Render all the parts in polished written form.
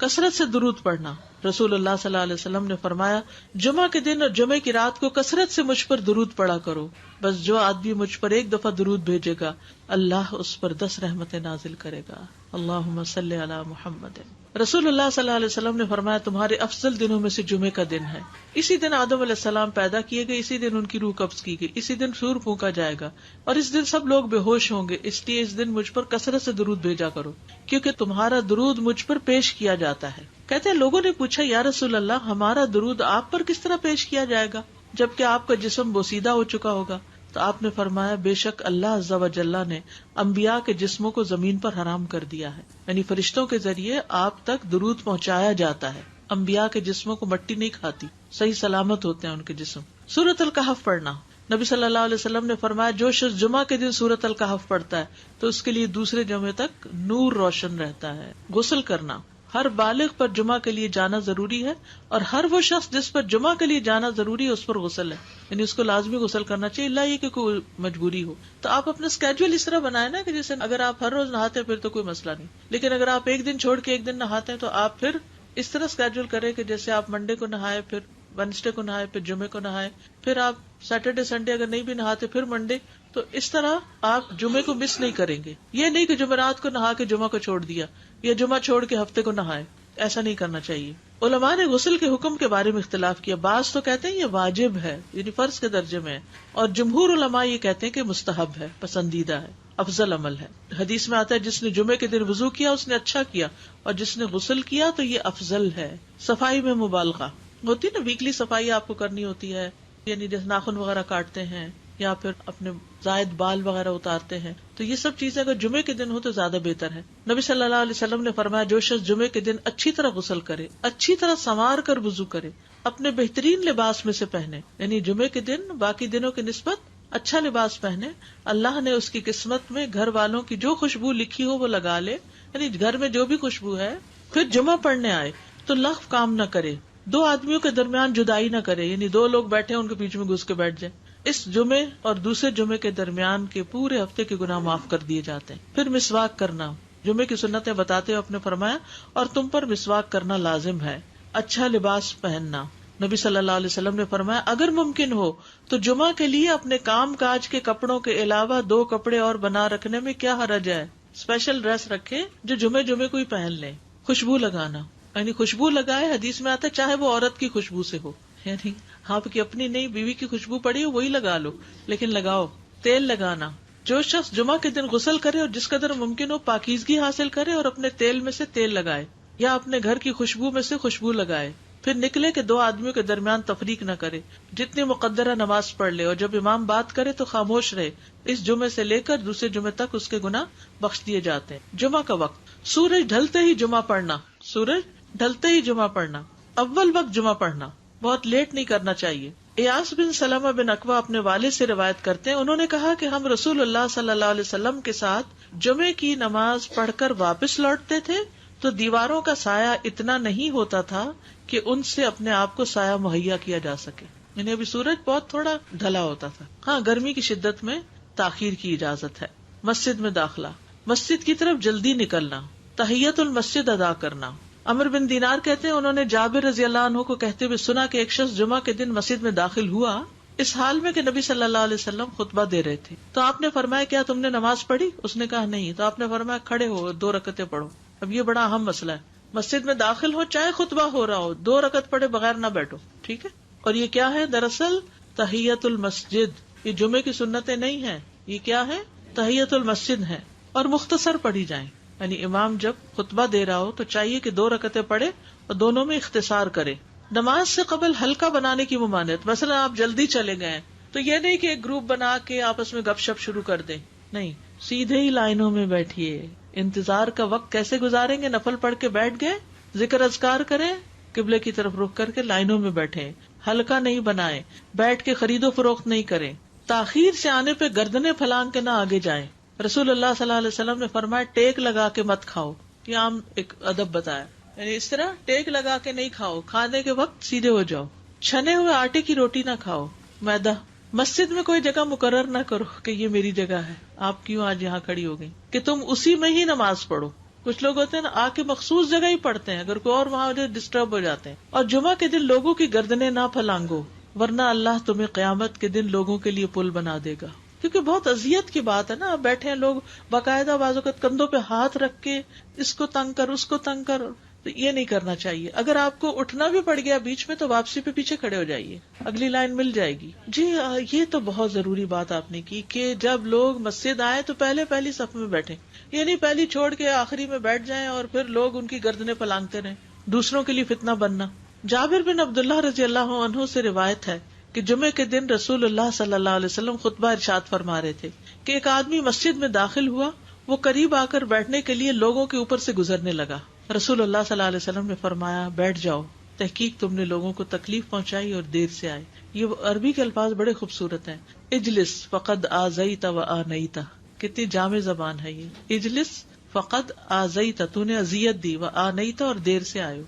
کثرت سے درود پڑھنا. رسول اللہ صلی اللہ علیہ وسلم نے فرمایا جمعہ کے دن اور جمعے کی رات کو کثرت سے مجھ پر درود پڑھا کرو. بس جو آدمی مجھ پر ایک دفعہ درود بھیجے گا اللہ اس پر 10 رحمتیں نازل کرے گا. اللہم صلی علی محمد. رسول اللہ صلی اللہ علیہ وسلم نے فرمایا تمہارے افضل دنوں میں سے جمعے کا دن ہے. اسی دن آدم علیہ السلام پیدا کیے گئے, اسی دن ان کی روح قبض کی گئی, اسی دن سور پھونکا جائے گا اور اس دن سب لوگ بے ہوش ہوں گے. اس لیے اس دن مجھ پر کثرت سے درود بھیجا کرو کیونکہ تمہارا درود مجھ پر پیش کیا جاتا ہے. کہتے ہیں لوگوں نے پوچھا یا رسول اللہ ہمارا درود آپ پر کس طرح پیش کیا جائے گا جبکہ آپ کا جسم بوسیدہ ہو چکا ہوگا؟ تو آپ نے فرمایا بے شک اللہ عز و جل نے انبیاء کے جسموں کو زمین پر حرام کر دیا ہے, یعنی فرشتوں کے ذریعے آپ تک درود پہنچایا جاتا ہے. انبیاء کے جسموں کو مٹی نہیں کھاتی, صحیح سلامت ہوتے ہیں ان کے جسم. سورۃ الکہف پڑھنا. نبی صلی اللہ علیہ وسلم نے فرمایا جو شخص جمعہ کے دن سورۃ الکہف پڑھتا ہے تو اس کے لیے دوسرے جمعے تک نور روشن رہتا ہے. غسل کرنا. ہر بالغ پر جمعہ کے لیے جانا ضروری ہے اور ہر وہ شخص جس پر جمعہ کے لیے جانا ضروری ہے اس پر غسل ہے, یعنی اس کو لازمی غسل کرنا چاہیے الا یہ کہ کوئی مجبوری ہو. تو آپ اپنا اسکیجول اس طرح بنائیں نا کہ جیسے اگر آپ ہر روز نہاتے ہیں پھر تو کوئی مسئلہ نہیں, لیکن اگر آپ ایک دن چھوڑ کے ایک دن نہاتے ہیں تو آپ پھر اس طرح اسکیجول کریں کہ جیسے آپ منڈے کو نہائے, پھر وینسڈے کو نہائے, پھر جمعے کو نہائے, پھر آپ سیٹرڈے سنڈے اگر نہیں بھی نہاتے پھر منڈے. تو اس طرح آپ جمعے کو مس نہیں کریں گے. یہ نہیں کہ جمعرات کو نہا کے جمعہ کو چھوڑ دیا یا جمعہ چھوڑ کے ہفتے کو نہائے, ایسا نہیں کرنا چاہیے. علماء نے غسل کے حکم کے بارے میں اختلاف کیا. بعض تو کہتے ہیں یہ واجب ہے, یعنی فرض کے درجے میں ہے, اور جمہور علماء یہ کہتے ہیں کہ مستحب ہے, پسندیدہ ہے, افضل عمل ہے. حدیث میں آتا ہے جس نے جمعے کے دن وضو کیا اس نے اچھا کیا, اور جس نے غسل کیا تو یہ افضل ہے. صفائی میں مبالغہ ہوتی ہے نا, ویکلی صفائی آپ کو کرنی ہوتی ہے, یعنی جیسے ناخن وغیرہ کاٹتے ہیں یا پھر اپنے زائد بال وغیرہ اتارتے ہیں, تو یہ سب چیزیں اگر جمعے کے دن ہو تو زیادہ بہتر ہے. نبی صلی اللہ علیہ وسلم نے فرمایا جو شخص جمعے کے دن اچھی طرح غسل کرے, اچھی طرح سنوار کر وضو کرے, اپنے بہترین لباس میں سے پہنے, یعنی جمعے کے دن باقی دنوں کی نسبت اچھا لباس پہنے, اللہ نے اس کی قسمت میں گھر والوں کی جو خوشبو لکھی ہو وہ لگا لے, یعنی گھر میں جو بھی خوشبو ہے, پھر جمعہ پڑھنے آئے تو لغو کام نہ کرے, 2 آدمیوں کے درمیان جدائی نہ کرے, یعنی 2 لوگ بیٹھے ان کے بیچ میں گھس کے بیٹھ جائے. اس جمعے اور دوسرے جمعے کے درمیان کے پورے ہفتے کے گناہ معاف کر دیے جاتے ہیں. پھر مسواک کرنا. جمعے کی سنتیں بتاتے ہوئے آپ نے فرمایا اور تم پر مسواک کرنا لازم ہے. اچھا لباس پہننا. نبی صلی اللہ علیہ وسلم نے فرمایا اگر ممکن ہو تو جمعہ کے لیے اپنے کام کاج کے کپڑوں کے علاوہ 2 کپڑے اور بنا رکھنے میں کیا حرج ہے. اسپیشل ڈریس رکھے جو جمعے کو ہی پہن لیں. خوشبو لگانا, یعنی خوشبو لگائے, حدیث میں آتا ہے چاہے وہ عورت کی خوشبو سے ہو, یعنی آپ کی اپنی نہیں, بیوی کی خوشبو پڑی ہو وہی لگا لو, لیکن لگاؤ. تیل لگانا. جو شخص جمعہ کے دن غسل کرے اور جس قدر ممکن ہو پاکیزگی حاصل کرے اور اپنے تیل میں سے تیل لگائے یا اپنے گھر کی خوشبو میں سے خوشبو لگائے, پھر نکلے کہ 2 آدمیوں کے درمیان تفریق نہ کرے, جتنی مقدرہ نماز پڑھ لے, اور جب امام بات کرے تو خاموش رہے. اس جمعے سے لے کر دوسرے جمعے تک اس کے گناہ بخش دیے جاتے ہیں. جمعہ کا وقت. سورج ڈھلتے ہی جمعہ پڑھنا. سورج ڈھلتے ہی جمعہ پڑھنا. اول وقت جمعہ پڑھنا, بہت لیٹ نہیں کرنا چاہیے. ایاس بن سلمہ بن اکوع اپنے والد سے روایت کرتے ہیں, انہوں نے کہا کہ ہم رسول اللہ صلی اللہ علیہ وسلم کے ساتھ جمعے کی نماز پڑھ کر واپس لوٹتے تھے تو دیواروں کا سایہ اتنا نہیں ہوتا تھا کہ ان سے اپنے آپ کو سایہ مہیا کیا جا سکے, یعنی ابھی سورج بہت تھوڑا ڈھلا ہوتا تھا. ہاں, گرمی کی شدت میں تاخیر کی اجازت ہے. مسجد میں داخلہ. مسجد کی طرف جلدی نکلنا. تحیت المسجد ادا کرنا. عمر بن دینار کہتے ہیں انہوں نے جابر رضی اللہ عنہ کو کہتے ہوئے سنا کہ ایک شخص جمعہ کے دن مسجد میں داخل ہوا اس حال میں کہ نبی صلی اللہ علیہ وسلم خطبہ دے رہے تھے, تو آپ نے فرمایا کیا تم نے نماز پڑھی؟ اس نے کہا نہیں. تو آپ نے فرمایا کھڑے ہو 2 رکعتیں پڑھو. اب یہ بڑا اہم مسئلہ ہے, مسجد میں داخل ہو چاہے خطبہ ہو رہا ہو 2 رکعت پڑھے بغیر نہ بیٹھو, ٹھیک ہے. اور یہ کیا ہے؟ دراصل تحیت المسجد. یہ جمعے کی سنتیں نہیں ہیں, یہ کیا ہے؟ تحیت المسجد ہے, اور مختصر پڑھی جائیں. یعنی امام جب خطبہ دے رہا ہو تو چاہیے کہ 2 رکعتیں پڑھے اور دونوں میں اختصار کرے. نماز سے قبل ہلکا بنانے کی ممانعت. مثلا آپ جلدی چلے گئے تو یہ نہیں کہ ایک گروپ بنا کے آپس میں گپ شپ شروع کر دیں, نہیں, سیدھے ہی لائنوں میں بیٹھیے. انتظار کا وقت کیسے گزاریں گے؟ نفل پڑھ کے بیٹھ گئے, ذکر اذکار کریں, قبلے کی طرف رخ کر کے لائنوں میں بیٹھے. ہلکا نہیں بنائے, بیٹھ کے خرید و فروخت نہیں کریں. تاخیر سے آنے پہ گردنیں پھلانگ کے نہ آگے جائیں. رسول اللہ صلی اللہ علیہ وسلم نے فرمایا ٹیک لگا کے مت کھاؤ. یہ عام ایک ادب بتایا, یعنی اس طرح ٹیک لگا کے نہیں کھاؤ, کھانے کے وقت سیدھے ہو جاؤ. چھنے ہوئے آٹے کی روٹی نہ کھاؤ, میدا. مسجد میں کوئی جگہ مقرر نہ کرو کہ یہ میری جگہ ہے, آپ کیوں آج یہاں کھڑی ہو گئی, کہ تم اسی میں ہی نماز پڑھو. کچھ لوگ ہوتے ہیں نا آ کے مخصوص جگہ ہی پڑھتے ہیں، اگر کوئی اور وہاں ڈسٹرب ہو جاتے ہیں. اور جمعہ کے دن لوگوں کی گردنیں نہ پھلانگو، ورنہ اللہ تمہیں قیامت کے دن لوگوں کے لیے پل بنا دے گا. کیونکہ بہت اذیت کی بات ہے نا، بیٹھے ہیں لوگ باقاعدہ بعض اوقات کندھوں پہ ہاتھ رکھ کے اس کو تنگ کر اس کو تنگ کر، تو یہ نہیں کرنا چاہیے. اگر آپ کو اٹھنا بھی پڑ گیا بیچ میں تو واپسی پہ پیچھے کھڑے ہو جائیے، اگلی لائن مل جائے گی. جی یہ تو بہت ضروری بات آپ نے کی کہ جب لوگ مسجد آئے تو پہلی صف میں بیٹھے، یعنی پہلی چھوڑ کے آخری میں بیٹھ جائیں اور پھر لوگ ان کی گردنیں پلانگتے رہیں، دوسروں کے لیے فتنہ بننا. جابر بن عبداللہ رضی اللہ عنہ سے روایت ہے کہ جمعے کے دن رسول اللہ صلی اللہ علیہ وسلم خطبہ ارشاد فرما رہے تھے کہ ایک آدمی مسجد میں داخل ہوا، وہ قریب آ کر بیٹھنے کے لیے لوگوں کے اوپر سے گزرنے لگا. رسول اللہ صلی اللہ علیہ وسلم نے فرمایا بیٹھ جاؤ، تحقیق تم نے لوگوں کو تکلیف پہنچائی اور دیر سے آئے. یہ عربی کے الفاظ بڑے خوبصورت ہیں. اجلس فقد آذیت و آنیت، کتنی جامع زبان ہے یہ. اجلس فقد آذیت، تو نے اذیت دی، و آنیت، اور دیر سے آئے.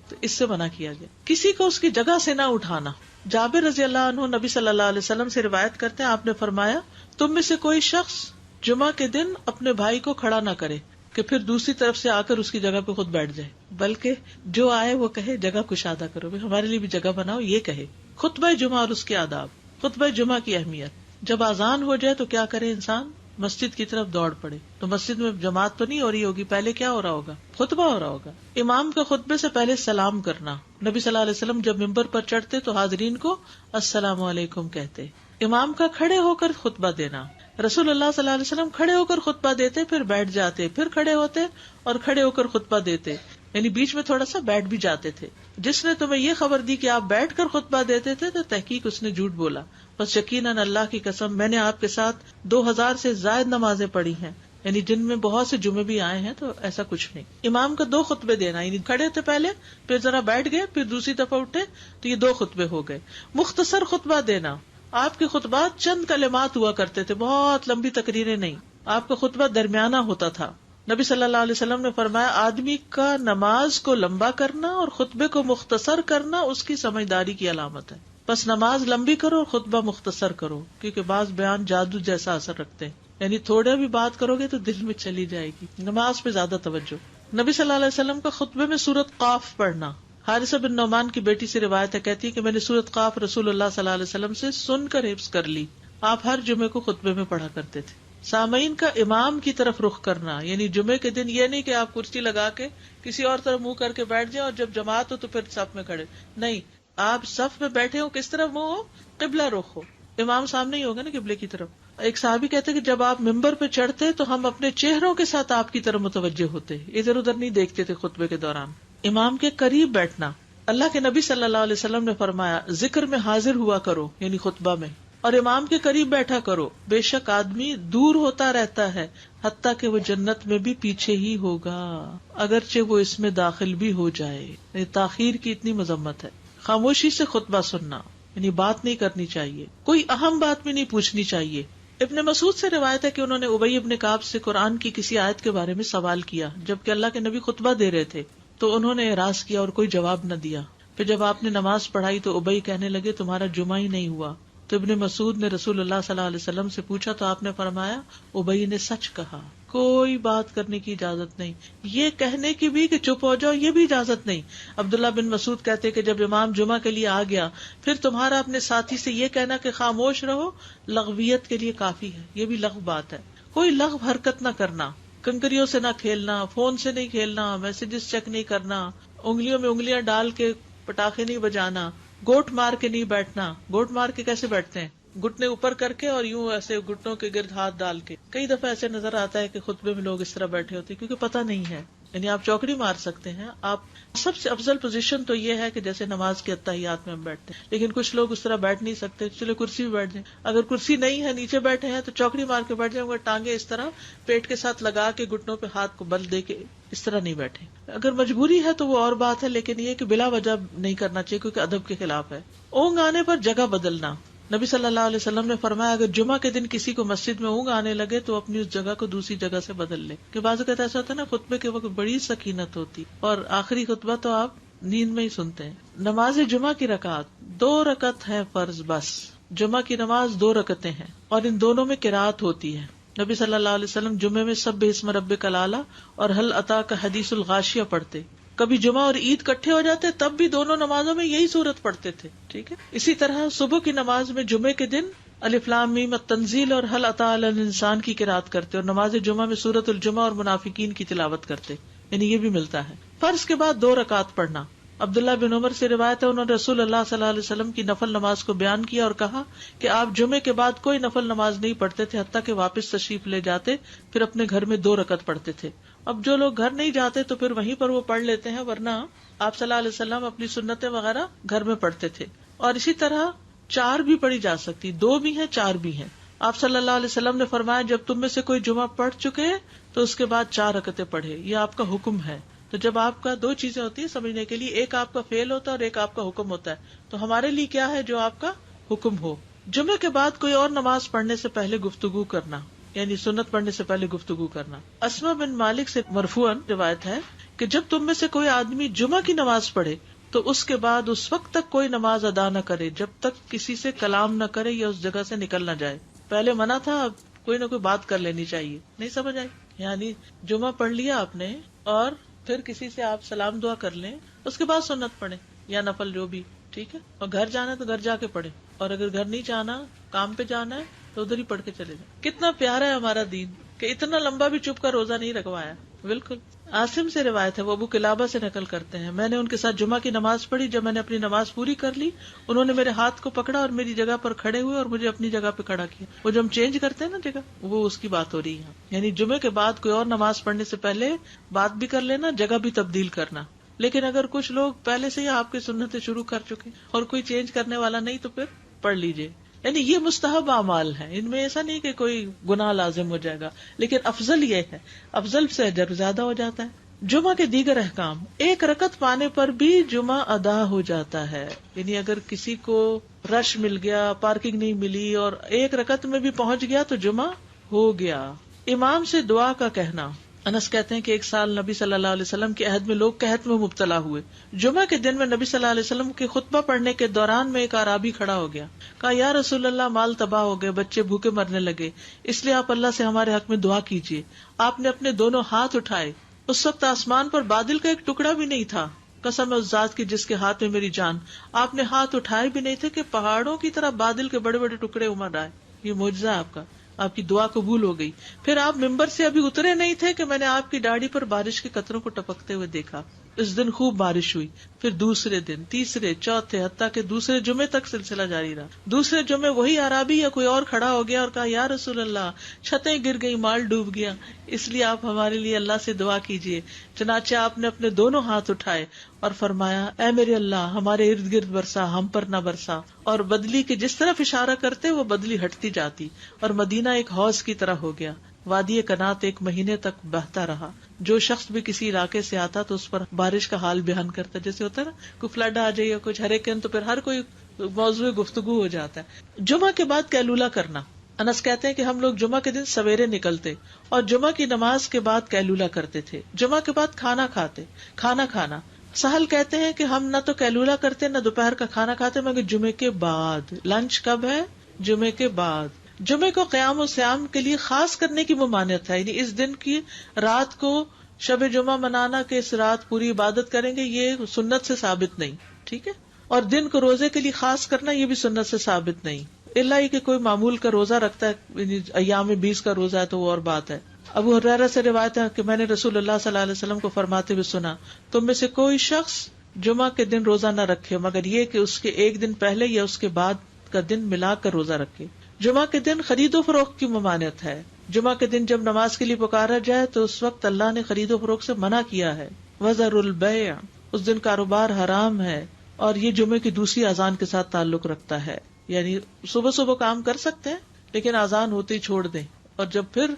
تو اس سے منع کیا گیا. کسی کو اس کی جگہ سے نہ اٹھانا. جابر رضی اللہ عنہ نبی صلی اللہ علیہ وسلم سے روایت کرتے ہیں، آپ نے فرمایا تم میں سے کوئی شخص جمعہ کے دن اپنے بھائی کو کھڑا نہ کرے کہ پھر دوسری طرف سے آ کر اس کی جگہ پہ خود بیٹھ جائے، بلکہ جو آئے وہ کہے جگہ کشادہ کرو، ہمارے لیے بھی جگہ بناؤ، یہ کہے. خطبہ جمعہ اور اس کے آداب. خطبہ جمعہ کی اہمیت. جب اذان ہو جائے تو کیا کرے انسان؟ مسجد کی طرف دوڑ پڑے. تو مسجد میں جماعت تو نہیں ہو رہی ہوگی، پہلے کیا ہو رہا ہوگا؟ خطبہ ہو رہا ہوگا. امام کے خطبے سے پہلے سلام کرنا. نبی صلی اللہ علیہ وسلم جب ممبر پر چڑھتے تو حاضرین کو السلام علیکم کہتے. امام کا کھڑے ہو کر خطبہ دینا. رسول اللہ صلی اللہ علیہ وسلم کھڑے ہو کر خطبہ دیتے، پھر بیٹھ جاتے، پھر کھڑے ہوتے اور کھڑے ہو کر خطبہ دیتے، یعنی بیچ میں تھوڑا سا بیٹھ بھی جاتے تھے. جس نے تمہیں یہ خبر دی کہ آپ بیٹھ کر خطبہ دیتے تھے تو تحقیق اس نے جھوٹ بولا. بس یقیناً اللہ کی قسم میں نے آپ کے ساتھ 2000 سے زائد نمازیں پڑھی ہیں، یعنی جن میں بہت سے جمعے بھی آئے ہیں، تو ایسا کچھ نہیں. امام کا 2 خطبے دینا، یعنی کھڑے تھے پہلے، پھر ذرا بیٹھ گئے، پھر دوسری دفعہ اٹھے، تو یہ 2 خطبے ہو گئے. مختصر خطبہ دینا. آپ کے خطبات چند کلمات ہوا کرتے تھے، بہت لمبی تقریریں نہیں. آپ کا خطبہ درمیانہ ہوتا تھا. نبی صلی اللہ علیہ وسلم نے فرمایا آدمی کا نماز کو لمبا کرنا اور خطبے کو مختصر کرنا اس کی سمجھداری کی علامت ہے. بس نماز لمبی کرو اور خطبہ مختصر کرو، کیونکہ بعض بیان جادو جیسا اثر رکھتے ہیں، یعنی تھوڑا بھی بات کرو گے تو دل میں چلی جائے گی. نماز پہ زیادہ توجہ. نبی صلی اللہ علیہ وسلم کا خطبے میں سورۃ قاف پڑھنا. حارثہ بن نعمان کی بیٹی سے روایت ہے، کہتی ہے کہ میں نے سورۃ قاف رسول اللہ صلی اللہ علیہ وسلم سے سن کر حفظ کر لی. آپ ہر جمعے کو خطبے میں پڑھا کرتے تھے. سامعین کا امام کی طرف رخ کرنا، یعنی جمعے کے دن یہ نہیں کہ آپ کرسی لگا کے کسی اور طرف منہ کر کے بیٹھ جائیں اور جب جماعت ہو تو پھر صف میں کھڑے. نہیں، آپ صف میں بیٹھے ہو، کس طرف منہ ہو؟ قبلہ رخ ہو. امام سامنے ہی ہوگا نا قبلے کی طرف. ایک صحابی کہتے کہ جب آپ ممبر پہ چڑھتے تو ہم اپنے چہروں کے ساتھ آپ کی طرف متوجہ ہوتے، ادھر ادھر نہیں دیکھتے تھے خطبے کے دوران. امام کے قریب بیٹھنا. اللہ کے نبی صلی اللہ علیہ وسلم نے فرمایا ذکر میں حاضر ہوا کرو، یعنی خطبہ میں، اور امام کے قریب بیٹھا کرو. بے شک آدمی دور ہوتا رہتا ہے حتیٰ کہ وہ جنت میں بھی پیچھے ہی ہوگا، اگرچہ وہ اس میں داخل بھی ہو جائے. تاخیر کی اتنی مذمت ہے. خاموشی سے خطبہ سننا، یعنی بات نہیں کرنی چاہیے، کوئی اہم بات بھی نہیں پوچھنی چاہیے. ابن مسعود سے روایت ہے کہ انہوں نے ابی ابن کعب سے قرآن کی کسی آیت کے بارے میں سوال کیا جبکہ اللہ کے نبی خطبہ دے رہے تھے، تو انہوں نے اعراض کیا اور کوئی جواب نہ دیا. پھر جب آپ نے نماز پڑھائی تو ابی کہنے لگے تمہارا جمعہ ہی نہیں ہوا. تو ابن مسعود نے رسول اللہ صلی اللہ علیہ وسلم سے پوچھا تو آپ نے فرمایا ابی نے سچ کہا، کوئی بات کرنے کی اجازت نہیں، یہ کہنے کی بھی کہ چپ ہو جاؤ یہ بھی اجازت نہیں. عبداللہ بن مسعود کہتے کہ جب امام جمعہ کے لیے آ گیا پھر تمہارا اپنے ساتھی سے یہ کہنا کہ خاموش رہو لغویت کے لیے کافی ہے. یہ بھی لغو بات ہے. کوئی لغو حرکت نہ کرنا، کنکریوں سے نہ کھیلنا، فون سے نہیں کھیلنا، میسجز چیک نہیں کرنا، انگلیوں میں انگلیاں ڈال کے پٹاخے نہیں بجانا، گوٹ مار کے نہیں بیٹھنا. گوٹ مار کے کیسے بیٹھتے ہیں؟ گھٹنے اوپر کر کے اور یوں ایسے گھٹنوں کے گرد ہاتھ ڈال کے. کئی دفعہ ایسے نظر آتا ہے کہ خطبے میں لوگ اس طرح بیٹھے ہوتے ہیں کیونکہ پتہ نہیں ہے. یعنی آپ چوکڑی مار سکتے ہیں. آپ سب سے افضل پوزیشن تو یہ ہے کہ جیسے نماز کے اتحیات میں ہم بیٹھتے ہیں، لیکن کچھ لوگ اس طرح بیٹھ نہیں سکتے، چلے کرسی بھی بیٹھ جائیں. اگر کرسی نہیں ہے نیچے بیٹھے ہیں تو چوکڑی مار کے بیٹھ جائیں، ٹانگیں اس طرح پیٹ کے ساتھ لگا کے گھٹنوں پہ ہاتھ کو بل دے کے اس طرح نہیں بیٹھے. اگر مجبوری ہے تو وہ اور بات ہے، لیکن یہ کہ بلا وجہ نہیں کرنا چاہیے کیونکہ ادب کے خلاف ہے. اونگ آنے پر جگہ بدلنا. نبی صلی اللہ علیہ وسلم نے فرمایا اگر جمعہ کے دن کسی کو مسجد میں اونگ آنے لگے تو اپنی اس جگہ کو دوسری جگہ سے بدل لے. کہ بعض اوقات ایسا ہوتا ہے نا خطبے کے وقت بڑی سکینت ہوتی اور آخری خطبہ تو آپ نیند میں ہی سنتے ہیں. نماز جمعہ کی رکعت 2 رکعت ہے فرض بس. جمعہ کی نماز 2 رکعتیں ہیں اور ان دونوں میں قرات ہوتی ہے. نبی صلی اللہ علیہ وسلم جمعے میں سبح اسم ربک الاعلی اور هل اتاک حدیث الغاشیہ پڑھتے. کبھی جمعہ اور عید کٹھے ہو جاتے تب بھی دونوں نمازوں میں یہی سورت پڑھتے تھے. ٹھیک ہے. اسی طرح صبح کی نماز میں جمعے کے دن الف لام میم التنزیل اور هل اتی علی الانسان کی قرات کرتے اور نماز جمعہ میں سورۃ الجمعہ اور منافقین کی تلاوت کرتے. یعنی یہ بھی ملتا ہے. فرض کے بعد 2 رکعت پڑھنا. عبداللہ بن عمر سے روایت ہے، انہوں نے رسول اللہ صلی اللہ علیہ وسلم کی نفل نماز کو بیان کیا اور کہا کہ آپ جمعے کے بعد کوئی نفل نماز نہیں پڑھتے تھے حتیٰ کہ واپس تشریف لے جاتے، پھر اپنے گھر میں 2 رکعت پڑھتے تھے. اب جو لوگ گھر نہیں جاتے تو پھر وہیں پر وہ پڑھ لیتے ہیں، ورنہ آپ صلی اللہ علیہ وسلم اپنی سنتیں وغیرہ گھر میں پڑھتے تھے. اور اسی طرح 4 بھی پڑھی جا سکتی، 2 بھی ہیں 4 بھی ہیں. آپ صلی اللہ علیہ وسلم نے فرمایا جب تم میں سے کوئی جمعہ پڑھ چکے تو اس کے بعد 4 رکعتیں پڑھے. یہ آپ کا حکم ہے. تو جب آپ کا 2 چیزیں ہوتی ہیں سمجھنے کے لیے، ایک آپ کا فعل ہوتا ہے اور ایک آپ کا حکم ہوتا ہے. تو ہمارے لیے کیا ہے جو آپ کا حکم ہو. جمعے کے بعد کوئی اور نماز پڑھنے سے پہلے گفتگو کرنا، یعنی سنت پڑھنے سے پہلے گفتگو کرنا. اسما بن مالک سے مرفوعاً روایت ہے کہ جب تم میں سے کوئی آدمی جمعہ کی نماز پڑھے تو اس کے بعد اس وقت تک کوئی نماز ادا نہ کرے جب تک کسی سے کلام نہ کرے یا اس جگہ سے نکل نہ جائے. پہلے منع تھا، اب کوئی نہ کوئی بات کر لینی چاہیے. نہیں سمجھ آئی؟ یعنی جمعہ پڑھ لیا آپ نے اور پھر کسی سے آپ سلام دعا کر لیں، اس کے بعد سنت پڑھیں یا نفل جو بھی. ٹھیک ہے. اور گھر جانا ہے تو گھر جا کے پڑھیں، اور اگر گھر نہیں جانا، کام پہ جانا ہے تو ادھر ہی پڑھ کے چلے جائیں. کتنا پیارا ہے ہمارا دین کہ اتنا لمبا بھی چپ کر روزہ نہیں رکھوایا. بالکل. عاصم سے روایت ہے، وہ ابو قلابہ سے نقل کرتے ہیں، میں نے ان کے ساتھ جمعہ کی نماز پڑھی. جب میں نے اپنی نماز پوری کر لی، انہوں نے میرے ہاتھ کو پکڑا اور میری جگہ پر کھڑے ہوئے اور مجھے اپنی جگہ پہ کھڑا کیا. وہ جو ہم چینج کرتے ہیں نا جگہ، وہ اس کی بات ہو رہی ہے. یعنی جمعے کے بعد کوئی اور نماز پڑھنے سے پہلے بات بھی کر لینا، جگہ بھی تبدیل کرنا. لیکن اگر کچھ لوگ پہلے سے ہی آپ کی سنتیں شروع کر چکے اور کوئی چینج کرنے والا نہیں تو پھر پڑھ لیجئے. یعنی یہ مستحب اعمال ہیں، ان میں ایسا نہیں کہ کوئی گناہ لازم ہو جائے گا، لیکن افضل یہ ہے، افضل سے اجر زیادہ ہو جاتا ہے. جمعہ کے دیگر احکام. 1 رکعت پانے پر بھی جمعہ ادا ہو جاتا ہے. یعنی اگر کسی کو رش مل گیا، پارکنگ نہیں ملی اور 1 رکعت میں بھی پہنچ گیا تو جمعہ ہو گیا. امام سے دعا کا کہنا. انس کہتے ہیں کہ ایک سال نبی صلی اللہ علیہ وسلم کے عہد میں لوگ قحط میں مبتلا ہوئے. جمعہ کے دن میں نبی صلی اللہ علیہ وسلم کے خطبہ پڑھنے کے دوران میں ایک اعرابی کھڑا ہو گیا. کہا یا رسول اللہ، مال تباہ ہو گئے، بچے بھوکے مرنے لگے، اس لیے آپ اللہ سے ہمارے حق میں دعا کیجیے. آپ نے اپنے دونوں ہاتھ اٹھائے. اس وقت آسمان پر بادل کا ایک ٹکڑا بھی نہیں تھا. قسم ہے اس ذات کی جس کے ہاتھ میں میری جان. آپ نے ہاتھ اٹھائے بھی نہیں تھے کہ پہاڑوں کی طرح بادل کے بڑے بڑے ٹکڑے امڑ آئے. یہ معجزہ ہے آپ کا. آپ کی دعا قبول ہو گئی. پھر آپ ممبر سے ابھی اترے نہیں تھے کہ میں نے آپ کی داڑھی پر بارش کے قطروں کو ٹپکتے ہوئے دیکھا. اس دن خوب بارش ہوئی. پھر دوسرے دن، تیسرے، چوتھے، حتیٰ کہ دوسرے جمعے تک سلسلہ جاری رہا. دوسرے جمعے وہی اعرابی یا کوئی اور کھڑا ہو گیا اور کہا یا رسول اللہ، چھتیں گر گئی، مال ڈوب گیا، اس لیے آپ ہمارے لیے اللہ سے دعا کیجیے. چنانچہ آپ نے اپنے دونوں ہاتھ اٹھائے اور فرمایا اے میرے اللہ، ہمارے ارد گرد برسا، ہم پر نہ برسا. اور بدلی کے جس طرف اشارہ کرتے وہ بدلی ہٹتی جاتی اور مدینہ ایک حوض کی طرح ہو گیا. وادی کنات 1 مہینے تک بہتا رہا. جو شخص بھی کسی علاقے سے آتا تو اس پر بارش کا حال بیان کرتا. جیسے ہوتا ہے نا کوئی فلڈ آ جائے یا کچھ ہریکین تو پھر ہر کوئی موضوع گفتگو ہو جاتا ہے. جمعہ کے بعد قیلولہ کرنا. انس کہتے ہیں کہ ہم لوگ جمعہ کے دن سویرے نکلتے اور جمعہ کی نماز کے بعد قیلولہ کرتے تھے. جمعہ کے بعد کھانا کھانا. سہل کہتے ہیں کہ ہم نہ تو قیلولہ کرتے نہ دوپہر کا کھانا کھاتے مگر جمعے کے بعد. لنچ کب ہے؟ جمعے کے بعد. جمعے کو قیام و سیام کے لیے خاص کرنے کی ممانعت ہے. یعنی اس دن کی رات کو شب جمعہ منانا کہ اس رات پوری عبادت کریں گے، یہ سنت سے ثابت نہیں. ٹھیک ہے. اور دن کو روزے کے لیے خاص کرنا یہ بھی سنت سے ثابت نہیں. اللہ ہی کہ کوئی معمول کا روزہ رکھتا ہے، یعنی ایام 20 کا روزہ ہے تو وہ اور بات ہے. ابو ہریرہ سے روایت ہے کہ میں نے رسول اللہ صلی اللہ علیہ وسلم کو فرماتے ہوئے سنا، تم میں سے کوئی شخص جمعہ کے دن روزہ نہ رکھے مگر یہ کہ اس کے 1 دن پہلے یا اس کے بعد کا دن ملا کر روزہ رکھے. جمعہ کے دن خرید و فروخت کی ممانعت ہے. جمعہ کے دن جب نماز کے لیے پکارا جائے تو اس وقت اللہ نے خرید و فروخت سے منع کیا ہے. وَذَرُوا الْبَيْعَ، اس دن کاروبار حرام ہے. اور یہ جمعے کی دوسری اذان کے ساتھ تعلق رکھتا ہے. یعنی صبح صبح کام کر سکتے ہیں لیکن اذان ہوتے ہی چھوڑ دیں اور جب پھر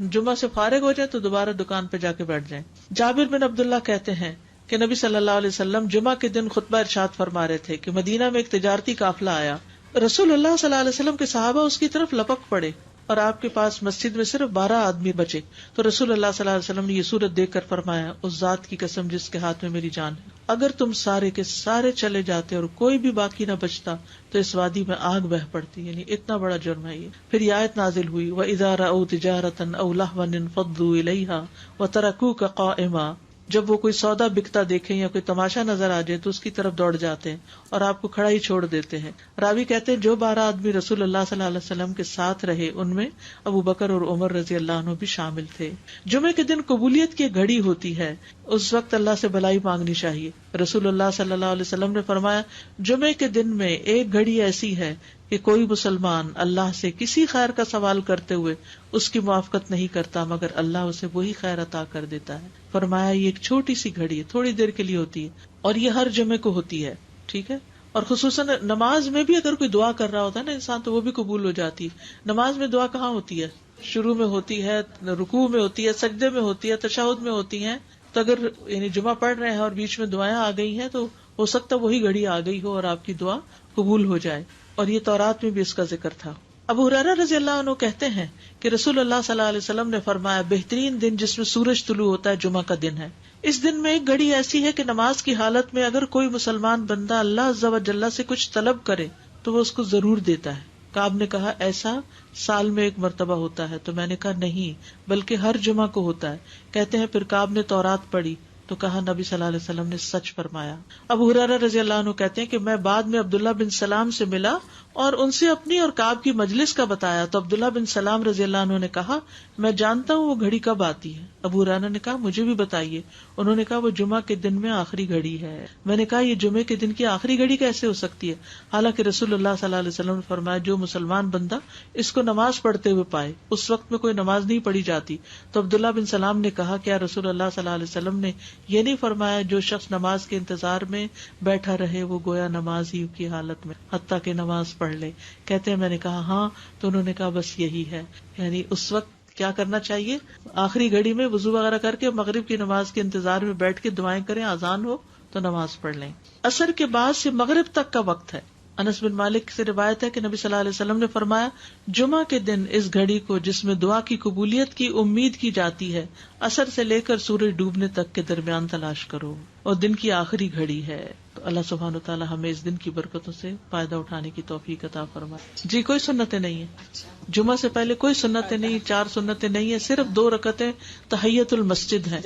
جمعہ سے فارغ ہو جائیں تو دوبارہ دکان پہ جا کے بیٹھ جائیں. جابر بن عبداللہ کہتے ہیں کہ نبی صلی اللہ علیہ وسلم جمعہ کے دن خطبہ ارشاد فرما رہے تھے کہ مدینہ میں ایک تجارتی قافلہ آیا. رسول اللہ صلی اللہ علیہ وسلم کے صحابہ اس کی طرف لپک پڑے اور آپ کے پاس مسجد میں صرف 12 آدمی بچے. تو رسول اللہ صلی اللہ علیہ وسلم نے یہ صورت دیکھ کر فرمایا اس ذات کی قسم جس کے ہاتھ میں میری جان ہے، اگر تم سارے کے سارے چلے جاتے اور کوئی بھی باقی نہ بچتا تو اس وادی میں آگ بہہ پڑتی. یعنی اتنا بڑا جرم ہے یہ. پھر یہ آیت نازل ہوئی وَإِذَا رَأَوْا تِجَارَةً أَوْ لَهْوًا انفضوا إِلَيْهَا وَتَرَكُوكَ قَائِمًا. جب وہ کوئی سودا بکتا دیکھیں یا کوئی تماشا نظر آ جائے تو اس کی طرف دوڑ جاتے ہیں اور آپ کو کھڑا ہی چھوڑ دیتے ہیں. راوی کہتے ہیں جو 12 آدمی رسول اللہ صلی اللہ علیہ وسلم کے ساتھ رہے ان میں ابو بکر اور عمر رضی اللہ عنہ بھی شامل تھے. جمعے کے دن قبولیت کی گھڑی ہوتی ہے, اس وقت اللہ سے بھلائی مانگنی چاہیے. رسول اللہ صلی اللہ علیہ وسلم نے فرمایا جمعے کے دن میں ایک گھڑی ایسی ہے کہ کوئی مسلمان اللہ سے کسی خیر کا سوال کرتے ہوئے اس کی موافقت نہیں کرتا مگر اللہ اسے وہی خیر عطا کر دیتا ہے. فرمایا یہ ایک چھوٹی سی گھڑی ہے, تھوڑی دیر کے لیے ہوتی ہے اور یہ ہر جمعے کو ہوتی ہے. ٹھیک ہے, اور خصوصاً نماز میں بھی اگر کوئی دعا کر رہا ہوتا ہے نا انسان تو وہ بھی قبول ہو جاتی ہے. نماز میں دعا کہاں ہوتی ہے؟ شروع میں ہوتی ہے, رکوع میں ہوتی ہے, سجدے میں ہوتی ہے, تشہد میں ہوتی ہے. تو اگر یعنی جمعہ پڑھ رہے ہیں اور بیچ میں دعائیں آ گئی ہیں تو ہو سکتا ہے وہی گھڑی آ گئی ہو اور آپ کی دعا قبول ہو جائے. اور یہ تورات میں بھی اس کا ذکر تھا. ابو ہریرہ رضی اللہ عنہ کہتے ہیں کہ رسول اللہ صلی اللہ علیہ وسلم نے فرمایا بہترین دن جس میں سورج طلوع ہوتا ہے جمعہ کا دن ہے. اس دن میں ایک گھڑی ایسی ہے کہ نماز کی حالت میں اگر کوئی مسلمان بندہ اللہ عز و جل سے کچھ طلب کرے تو وہ اس کو ضرور دیتا ہے. کعب نے کہا ایسا سال میں ایک مرتبہ ہوتا ہے؟ تو میں نے کہا نہیں بلکہ ہر جمعہ کو ہوتا ہے. کہتے ہیں پھر کعب نے تورات پڑھی تو کہا نبی صلی اللہ علیہ وسلم نے سچ فرمایا. ابو ہریرہ رضی اللہ عنہ کہتے ہیں کہ میں بعد میں عبداللہ بن سلام سے ملا اور ان سے اپنی اور کعب کی مجلس کا بتایا تو عبداللہ بن سلام رضی اللہ عنہ نے کہا میں جانتا ہوں وہ گھڑی کب آتی ہے. ابو ہریرہ نے کہا مجھے بھی بتائیے. انہوں نے کہا وہ جمعہ کے دن میں آخری گھڑی ہے. میں نے کہا یہ جمعے کے دن کی آخری گھڑی کیسے ہو سکتی ہے حالانکہ رسول اللہ صلی اللہ علیہ وسلم نے فرمایا جو مسلمان بندہ اس کو نماز پڑھتے ہوئے پائے. اس وقت میں کوئی نماز نہیں پڑھی جاتی. تو عبداللہ بن سلام نے کہا کیا رسول اللہ صلی اللہ علیہ وسلم نے یہ نہیں فرمایا جو شخص نماز کے انتظار میں بیٹھا رہے وہ گویا نماز ہی کی حالت میں حتیٰ کہ نماز پڑھ لے. کہتے ہیں میں نے کہا ہاں. تو انہوں نے کہا بس یہی ہے. یعنی اس وقت کیا کرنا چاہیے؟ آخری گھڑی میں وضو وغیرہ کر کے مغرب کی نماز کے انتظار میں بیٹھ کے دعائیں کریں, اذان ہو تو نماز پڑھ لیں. عصر کے بعد سے مغرب تک کا وقت ہے. انس بن مالک سے روایت ہے کہ نبی صلی اللہ علیہ وسلم نے فرمایا جمعہ کے دن اس گھڑی کو جس میں دعا کی قبولیت کی امید کی جاتی ہے عصر سے لے کر سورج ڈوبنے تک کے درمیان تلاش کرو اور دن کی آخری گھڑی ہے. تو اللہ سبحانہ وتعالی ہمیں اس دن کی برکتوں سے فائدہ اٹھانے کی توفیق عطا فرمائے. جی کوئی سنتیں نہیں ہیں جمعہ سے پہلے, کوئی سنتیں نہیں, 4 سنتیں نہیں ہیں, صرف 2 رکعتیں تحیت المسجد ہیں,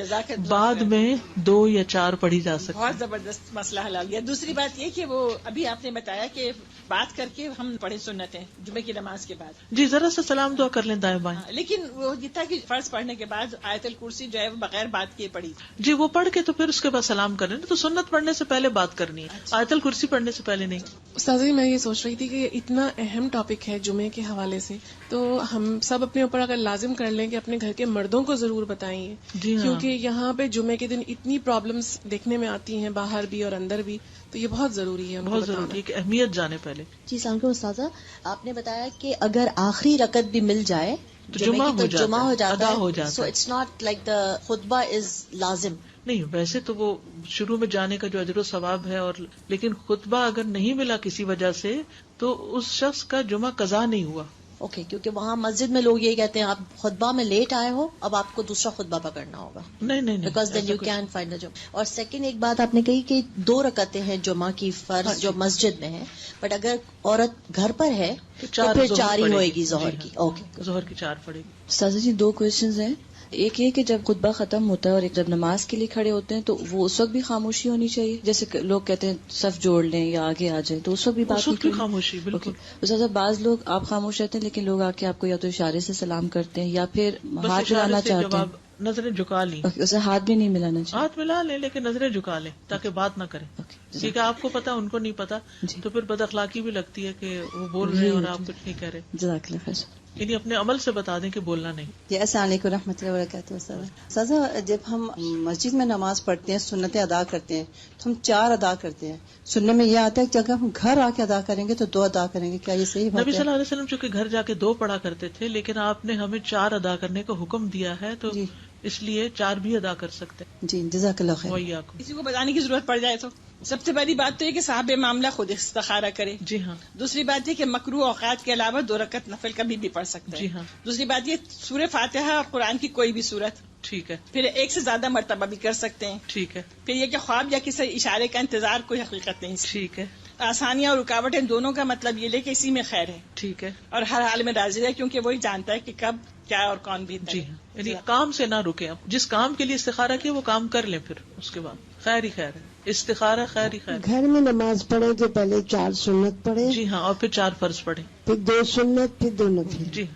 بعد میں 2 یا 4 پڑھی جا سکتی. بہت زبردست مسئلہ حل ہو گیا. دوسری بات یہ کہ وہ ابھی آپ نے بتایا کہ بات کر کے ہم پڑھیں سنتیں جمعے کی نماز کے بعد. جی ذرا سا سلام دعا کر لیں دائیں بائیں. لیکن وہ یہ تھا کہ فرض پڑھنے کے بعد آیت الکرسی جو ہے وہ بغیر بات کیے پڑھی. جی وہ پڑھ کے تو پھر اس کے بعد سلام کریں. تو سنت پڑھنے سے پہلے بات کرنی ہے, آیت الکرسی پڑھنے سے پہلے نہیں. استاذ جی میں یہ سوچ رہی تھی کہ اتنا اہم ٹاپک ہے جمعے کے حوالے سے تو ہم سب اپنے اوپر اگر لازم کر لیں کہ اپنے گھر کے مردوں کو ضرور بتائیں. جی ہاں. کیونکہ یہاں پہ جمعے کے دن اتنی پرابلمز دیکھنے میں آتی ہیں باہر بھی اور اندر بھی, تو یہ بہت ضروری ہے, بہت ضروری ہے کہ اہمیت جانے پہلے. جی السلام علیکم استاذہ, آپ نے بتایا کہ اگر آخری رکعت بھی مل جائے تو جمعہ ہو جاتا ہے. So it's not like the خطبہ از لازم. نہیں ویسے تو وہ شروع میں جانے کا جو اجر و ثواب ہے, اور لیکن خطبہ اگر نہیں ملا کسی وجہ سے تو اس شخص کا جمعہ قضا نہیں ہوا. اوکے, کیونکہ وہاں مسجد میں لوگ یہی کہتے ہیں آپ خطبہ میں لیٹ آئے ہو اب آپ کو دوسرا خطبہ پکڑنا ہوگا. نہیں because then you can find a جمعہ. اور سیکنڈ ایک بات آپ نے کہی کہ 2 رکعتیں ہیں جمعہ کی فرض جو مسجد میں ہے, بٹ اگر عورت گھر پر ہے تو پھر 4 ہی ہوئے گی ظہر کی. اوکے, ظہر کی 4 پڑے گی. استاذہ جی 2 کوشچنز ہیں. ایک یہ کہ جب خطبہ ختم ہوتا ہے اور جب نماز کے لیے کھڑے ہوتے ہیں تو وہ اس وقت بھی خاموشی ہونی چاہیے, جیسے لوگ کہتے ہیں صف جوڑ لیں یا آگے آ جائیں, تو اس وقت بھی بات کی خاموشی. بالکل استاذہ بعض لوگ آپ خاموش رہتے ہیں لیکن لوگ آ کے آپ کو یا تو اشارے سے سلام کرتے ہیں یا پھر ہاتھ ملانا چاہتے ہیں, نظریں جھکا لیں. اسے ہاتھ بھی نہیں ملانا چاہیے. ہاتھ ملا لیں لیکن نظریں جھکا لیں تاکہ بات نہ کریں, کیونکہ آپ کو پتا ان کو نہیں پتا تو پھر بد اخلاقی بھی لگتی ہے کہ وہ بول رہے ہیں اور آپ کچھ نہیں کہہ رہے. جزاک اللہ خیر. یعنی اپنے عمل سے بتا دیں کہ بولنا نہیں. جی السلام علیکم رحمۃ اللہ وبرکاتہ. سازا جب ہم مسجد میں نماز پڑھتے ہیں سنتیں ادا کرتے ہیں تو ہم 4 ادا کرتے ہیں. سننے میں یہ آتا ہے کہ اگر ہم گھر آ کے ادا کریں گے تو 2 ادا کریں گے, کیا یہ صحیح بات ہے؟ نبی صلی اللہ علیہ وسلم چونکہ گھر جا کے 2 پڑھا کرتے تھے لیکن آپ نے ہمیں 4 ادا کرنے کا حکم دیا ہے تو اس لیے 4 بھی ادا کر سکتے ہیں. جی جزاک اللہ خیر. وہی آپ کسی کو بتانے کی ضرورت پڑ جائے تو سب سے پہلی بات تو یہ کہ صاحب معاملہ خود استخارہ کرے. جی ہاں. دوسری بات یہ کہ مکروہ اوقات کے علاوہ 2 رکعت نفل کبھی بھی پڑھ سکتا ہے. جی ہاں. دوسری بات یہ سورہ فاتحہ اور قرآن کی کوئی بھی سورت ٹھیک ہے. پھر ایک سے زیادہ مرتبہ بھی کر سکتے ہیں. ٹھیک ہے. پھر یہ کہ خواب یا کسی اشارے کا انتظار کوئی حقیقت نہیں. ٹھیک ہے. آسانیاں اور رکاوٹیں دونوں کا مطلب یہ لے کہ اسی میں خیر ہے. ٹھیک ہے. اور ہر حال میں راضی ہے کیونکہ وہی جانتا ہے کہ کب کیا اور کون بھی. جی ہاں، یعنی کام سے نہ رکے. آپ جس کام کے لیے استخارہ کیا وہ کام کر لیں، پھر اس کے بعد خیر ہی خیر ہے. استخارہ خیر ہی خیر. گھر میں نماز پڑھے تو پہلے 4 سنت پڑھے. جی ہاں، اور پھر 4 فرض پڑھے، پھر 2 سنت، پھر 2 نفل. جی.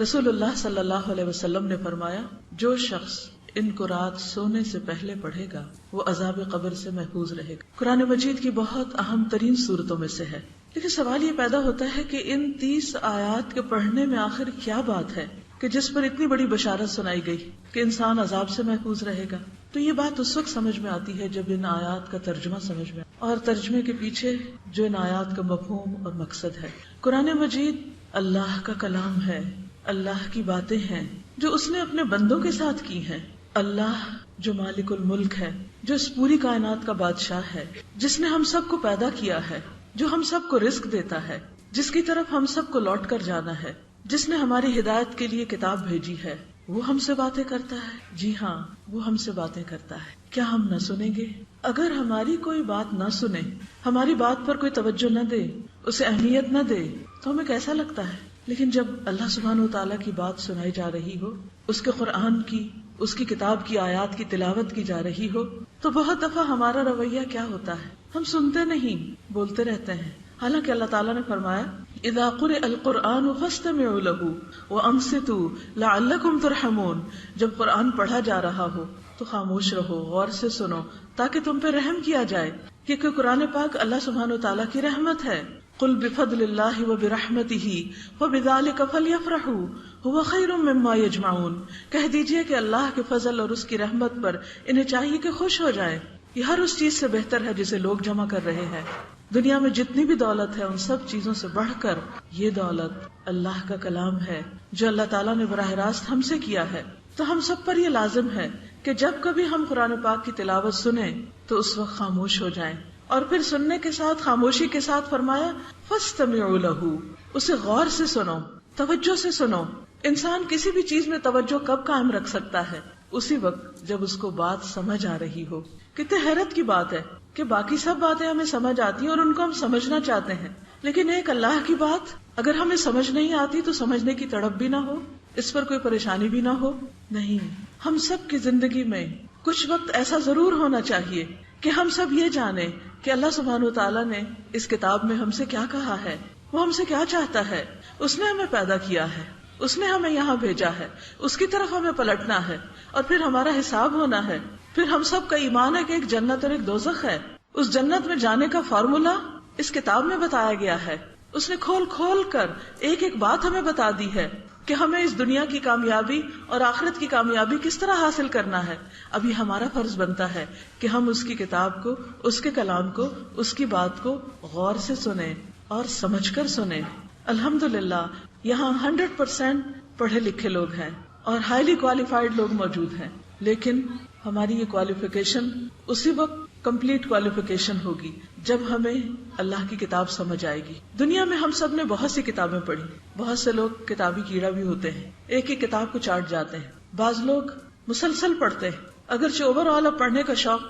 رسول اللہ صلی اللہ علیہ وسلم نے فرمایا جو شخص ان کو رات سونے سے پہلے پڑھے گا وہ عذاب قبر سے محفوظ رہے گا. قرآن مجید کی بہت اہم ترین صورتوں میں سے ہے. لیکن سوال یہ پیدا ہوتا ہے کہ ان 30 آیات کے پڑھنے میں آخر کیا بات ہے کہ جس پر اتنی بڑی بشارت سنائی گئی کہ انسان عذاب سے محفوظ رہے گا. تو یہ بات اس وقت سمجھ میں آتی ہے جب ان آیات کا ترجمہ سمجھ میں اور ترجمے کے پیچھے جو ان آیات کا مفہوم اور مقصد ہے. قرآن مجید اللہ کا کلام ہے، اللہ کی باتیں ہیں جو اس نے اپنے بندوں کے ساتھ کی ہیں. اللہ جو مالک الملک ہے، جو اس پوری کائنات کا بادشاہ ہے، جس نے ہم سب کو پیدا کیا ہے، جو ہم سب کو رزق دیتا ہے، جس کی طرف ہم سب کو لوٹ کر جانا ہے، جس نے ہماری ہدایت کے لیے کتاب بھیجی ہے، وہ ہم سے باتیں کرتا ہے. جی ہاں، وہ ہم سے باتیں کرتا ہے. کیا ہم نہ سنیں گے؟ اگر ہماری کوئی بات نہ سنے، ہماری بات پر کوئی توجہ نہ دے، اسے اہمیت نہ دے تو ہمیں کیسا لگتا ہے؟ لیکن جب اللہ سبحانہ و تعالیٰ کی بات سنائی جا رہی ہو، اس کے قرآن کی، اس کی کتاب کی آیات کی تلاوت کی جا رہی ہو، تو بہت دفعہ ہمارا رویہ کیا ہوتا ہے؟ ہم سنتے نہیں، بولتے رہتے ہیں. حالانکہ اللہ تعالیٰ نے فرمایا اذا قرئ القرآن فاستمعوا له وانصتوا لعلکم ترحمون. جب قرآن پڑھا جا رہا ہو تو خاموش رہو، غور سے سنو تاکہ تم پہ رحم کیا جائے، کیونکہ قرآن پاک اللہ سبحانہ و تعالیٰ کی رحمت ہے. قل بفضل اللہ وبرحمتہ فبذلک فلیفرحوا هو خیر مما یجمعون. کہہ دیجئے کہ اللہ کے فضل اور اس کی رحمت پر انہیں چاہیے کہ خوش ہو جائیں، یہ ہر اس چیز سے بہتر ہے جسے لوگ جمع کر رہے ہیں. دنیا میں جتنی بھی دولت ہے ان سب چیزوں سے بڑھ کر یہ دولت اللہ کا کلام ہے جو اللہ تعالیٰ نے براہ راست ہم سے کیا ہے. تو ہم سب پر یہ لازم ہے کہ جب کبھی ہم قرآن پاک کی تلاوت سنیں تو اس وقت خاموش ہو جائیں. اور پھر سننے کے ساتھ خاموشی کے ساتھ فرمایا فاستمعوا له، اسے غور سے سنو، توجہ سے سنو. انسان کسی بھی چیز میں توجہ کب قائم رکھ سکتا ہے؟ اسی وقت جب اس کو بات سمجھ آ رہی ہو. کتنے حیرت کی بات ہے کہ باقی سب باتیں ہمیں سمجھ آتی ہیں اور ان کو ہم سمجھنا چاہتے ہیں، لیکن ایک اللہ کی بات اگر ہمیں سمجھ نہیں آتی تو سمجھنے کی تڑپ بھی نہ ہو، اس پر کوئی پریشانی بھی نہ ہو. نہیں، ہم سب کی زندگی میں کچھ وقت ایسا ضرور ہونا چاہیے کہ ہم سب یہ جانیں کہ اللہ سبحانہ وتعالیٰ نے اس کتاب میں ہم سے کیا کہا ہے، وہ ہم سے کیا چاہتا ہے. اس نے ہمیں پیدا کیا ہے، اس نے ہمیں یہاں بھیجا ہے، اس کی طرف ہمیں پلٹنا ہے اور پھر ہمارا حساب ہونا ہے. پھر ہم سب کا ایمان ہے کہ ایک جنت اور ایک دوزخ ہے. اس جنت میں جانے کا فارمولا اس کتاب میں بتایا گیا ہے. اس نے کھول کھول کر ایک ایک بات ہمیں بتا دی ہے کہ ہمیں اس دنیا کی کامیابی اور آخرت کی کامیابی کس طرح حاصل کرنا ہے. ابھی ہمارا فرض بنتا ہے کہ ہم اس کی کتاب کو، اس کے کلام کو، اس کی بات کو غور سے سنیں اور سمجھ کر سنیں. الحمدللہ یہاں 100% پڑھے لکھے لوگ ہیں اور ہائیلی کوالیفائڈ لوگ موجود ہیں، لیکن ہماری یہ کوالیفیکیشن اسی وقت کمپلیٹ کوالیفیکیشن ہوگی جب ہمیں اللہ کی کتاب سمجھ آئے گی. دنیا میں ہم سب نے بہت سی کتابیں پڑھی، بہت سے لوگ کتابی کیڑا بھی ہوتے ہیں، ایک ایک کتاب کو چاٹ جاتے ہیں. بعض لوگ مسلسل پڑھتے ہیں، اگرچہ اوور آل اب پڑھنے کا شوق